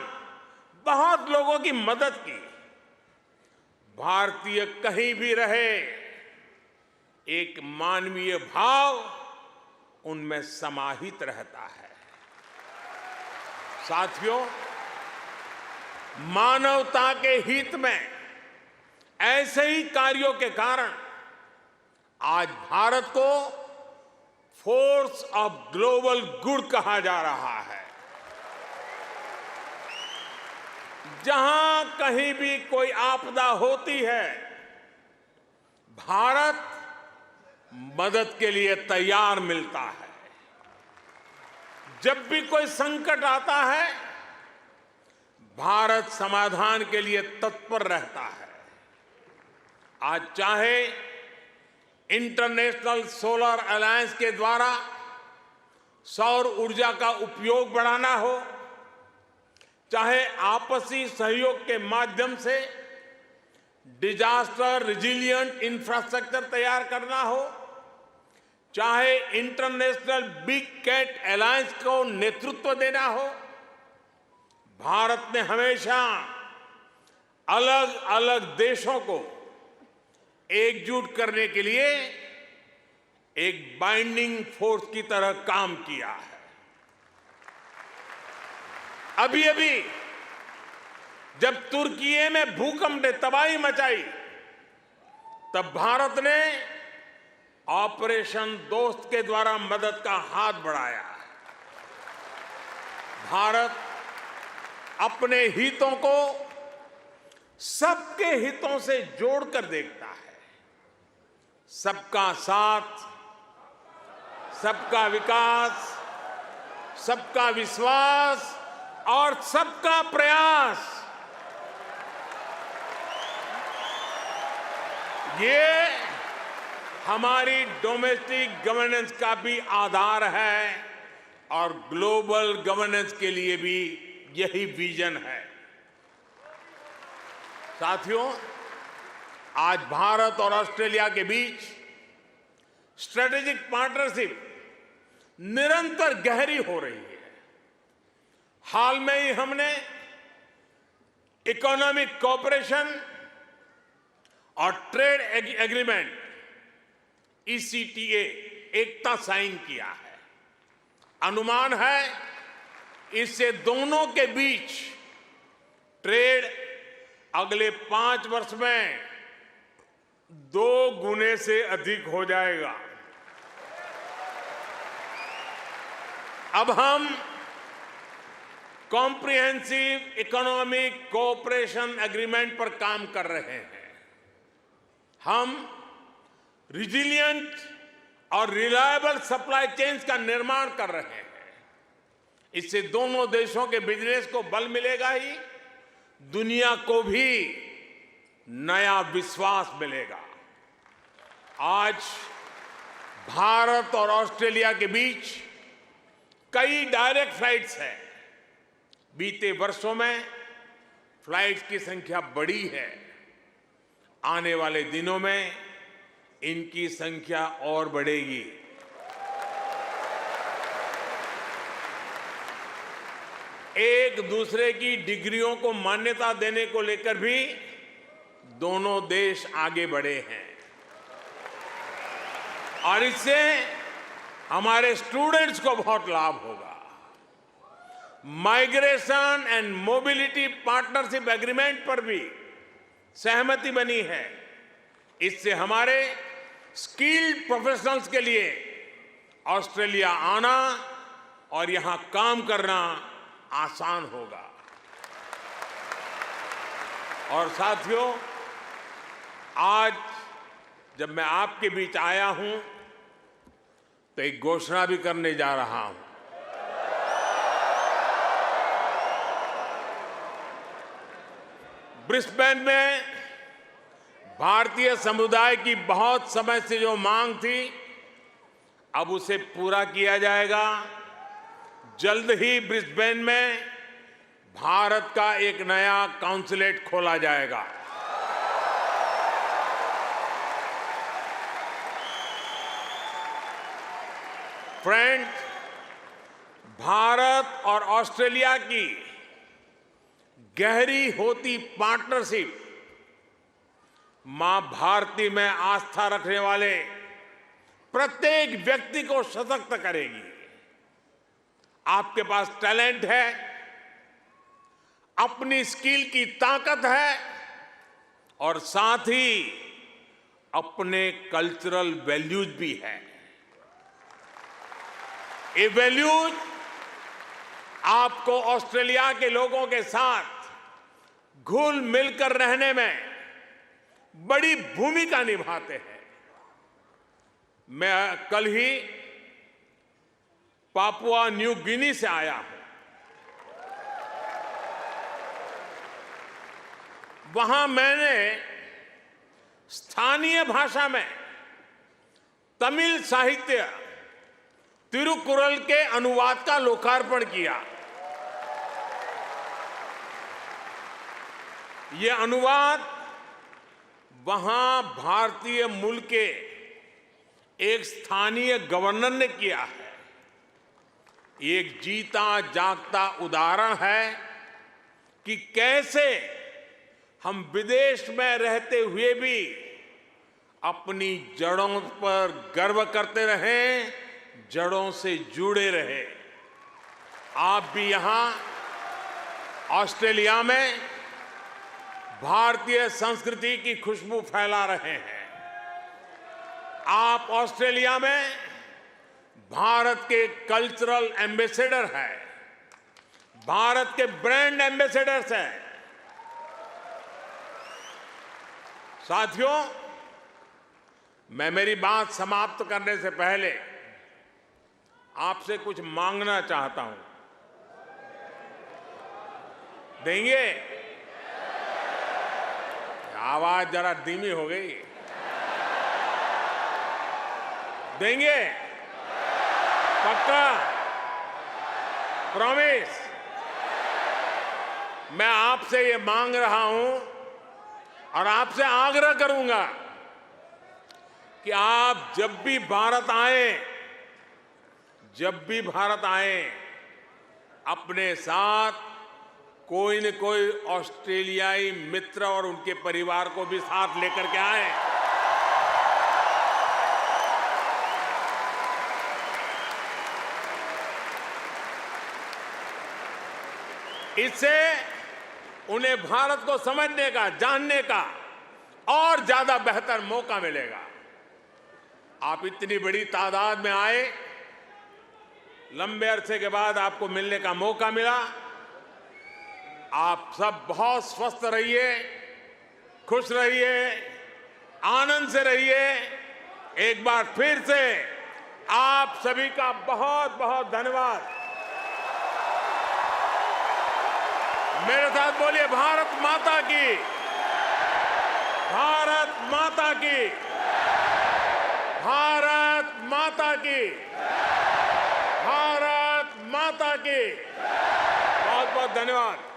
बहुत लोगों की मदद की। भारतीय कहीं भी रहे, एक मानवीय भाव उनमें समाहित रहता है। साथियों, मानवता के हित में ऐसे ही कार्यों के कारण आज भारत को फोर्स ऑफ ग्लोबल गुड कहा जा रहा है। जहां कहीं भी कोई आपदा होती है, भारत मदद के लिए तैयार मिलता है। जब भी कोई संकट आता है, भारत समाधान के लिए तत्पर रहता है। आज चाहे इंटरनेशनल सोलर अलायंस के द्वारा सौर ऊर्जा का उपयोग बढ़ाना हो, चाहे आपसी सहयोग के माध्यम से डिजास्टर रिजिलियंट इंफ्रास्ट्रक्चर तैयार करना हो, चाहे इंटरनेशनल बिग कैट अलायंस को नेतृत्व देना हो, भारत ने हमेशा अलग अलग देशों को एकजुट करने के लिए एक बाइंडिंग फोर्स की तरह काम किया है। अभी अभी जब तुर्की में भूकंप ने तबाही मचाई, तब भारत ने ऑपरेशन दोस्त के द्वारा मदद का हाथ बढ़ाया। भारत अपने हितों को सबके हितों से जोड़कर देखता है। सबका साथ, सबका विकास, सबका विश्वास और सबका प्रयास, ये हमारी डोमेस्टिक गवर्नेंस का भी आधार है और ग्लोबल गवर्नेंस के लिए भी यही विजन है। साथियों, आज भारत और ऑस्ट्रेलिया के बीच स्ट्रेटेजिक पार्टनरशिप निरंतर गहरी हो रही है। हाल में ही हमने इकोनॉमिक कोऑपरेशन और ट्रेड एग्रीमेंट ECTA एकता साइन किया है। अनुमान है इससे दोनों के बीच ट्रेड अगले 5 वर्ष में 2 गुने से अधिक हो जाएगा। अब हम कॉम्प्रिहेंसिव इकोनॉमिक कोऑपरेशन एग्रीमेंट पर काम कर रहे हैं। हम रिजिलियंट और रिलायबल सप्लाई चेन्स का निर्माण कर रहे हैं। इससे दोनों देशों के बिजनेस को बल मिलेगा ही, दुनिया को भी नया विश्वास मिलेगा। आज भारत और ऑस्ट्रेलिया के बीच कई डायरेक्ट फ्लाइट्स हैं। बीते वर्षों में फ्लाइट्स की संख्या बढ़ी है। आने वाले दिनों में इनकी संख्या और बढ़ेगी। एक दूसरे की डिग्रियों को मान्यता देने को लेकर भी दोनों देश आगे बढ़े हैं और इससे हमारे स्टूडेंट्स को बहुत लाभ होगा। Migration and mobility partnership agreement पर भी सहमति बनी है। इससे हमारे स्किल्ड प्रोफेशनल्स के लिए ऑस्ट्रेलिया आना और यहां काम करना आसान होगा। और साथियों, आज जब मैं आपके बीच आया हूं तो एक घोषणा भी करने जा रहा हूं। ब्रिस्बेन में भारतीय समुदाय की बहुत समय से जो मांग थी, अब उसे पूरा किया जाएगा। जल्द ही ब्रिस्बेन में भारत का एक नया काउंसलेट खोला जाएगा। फ्रेंड्स, भारत और ऑस्ट्रेलिया की गहरी होती पार्टनरशिप मां भारती में आस्था रखने वाले प्रत्येक व्यक्ति को सशक्त करेगी। आपके पास टैलेंट है, अपनी स्किल की ताकत है और साथ ही अपने कल्चरल वैल्यूज भी है। ये वैल्यूज आपको ऑस्ट्रेलिया के लोगों के साथ घुल मिलकर रहने में बड़ी भूमिका निभाते हैं। मैं कल ही पापुआ न्यू गिनी से आया हूं। वहां मैंने स्थानीय भाषा में तमिल साहित्य तिरुकुरल के अनुवाद का लोकार्पण किया। ये अनुवाद वहां भारतीय मूल के एक स्थानीय गवर्नर ने किया है। एक जीता जागता उदाहरण है कि कैसे हम विदेश में रहते हुए भी अपनी जड़ों पर गर्व करते रहें, जड़ों से जुड़े रहे। आप भी यहां ऑस्ट्रेलिया में भारतीय संस्कृति की खुशबू फैला रहे हैं। आप ऑस्ट्रेलिया में भारत के कल्चरल एम्बेसडर हैं, भारत के ब्रांड एम्बेसडर्स हैं। साथियों, मैं मेरी बात समाप्त करने से पहले आपसे कुछ मांगना चाहता हूं। देंगे? आवाज जरा धीमी हो गई। देंगे? पक्का? प्रॉमिस? मैं आपसे ये मांग रहा हूं और आपसे आग्रह करूंगा कि आप जब भी भारत आए, अपने साथ कोई न कोई ऑस्ट्रेलियाई मित्र और उनके परिवार को भी साथ लेकर के आए। इससे उन्हें भारत को समझने का, जानने का और ज्यादा बेहतर मौका मिलेगा। आप इतनी बड़ी तादाद में आए, लंबे अरसे के बाद आपको मिलने का मौका मिला। आप सब बहुत स्वस्थ रहिए, खुश रहिए, आनंद से रहिए। एक बार फिर से आप सभी का बहुत बहुत धन्यवाद। मेरे साथ बोलिए, भारत माता की, भारत माता की, भारत माता की, भारत माता की। बहुत बहुत धन्यवाद।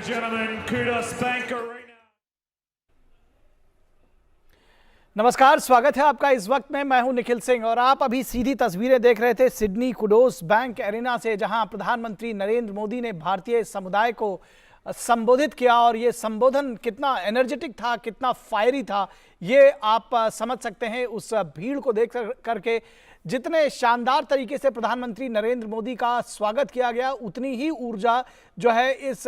gentlemen, Kudos Bank Arena. नमस्कार, स्वागत है आपका इस वक्त में। मैं हूं निखिल सिंह और आप अभी सीधी तस्वीरें देख रहे थे सिडनी कुडोस बैंक एरिना से, जहां प्रधानमंत्री नरेंद्र मोदी ने भारतीय समुदाय को संबोधित किया। और ये संबोधन कितना एनर्जेटिक था, कितना फायरी था, ये आप समझ सकते हैं उस भीड़ को देख करके। जितने शानदार तरीके से प्रधानमंत्री नरेंद्र मोदी का स्वागत किया गया, उतनी ही ऊर्जा जो है इस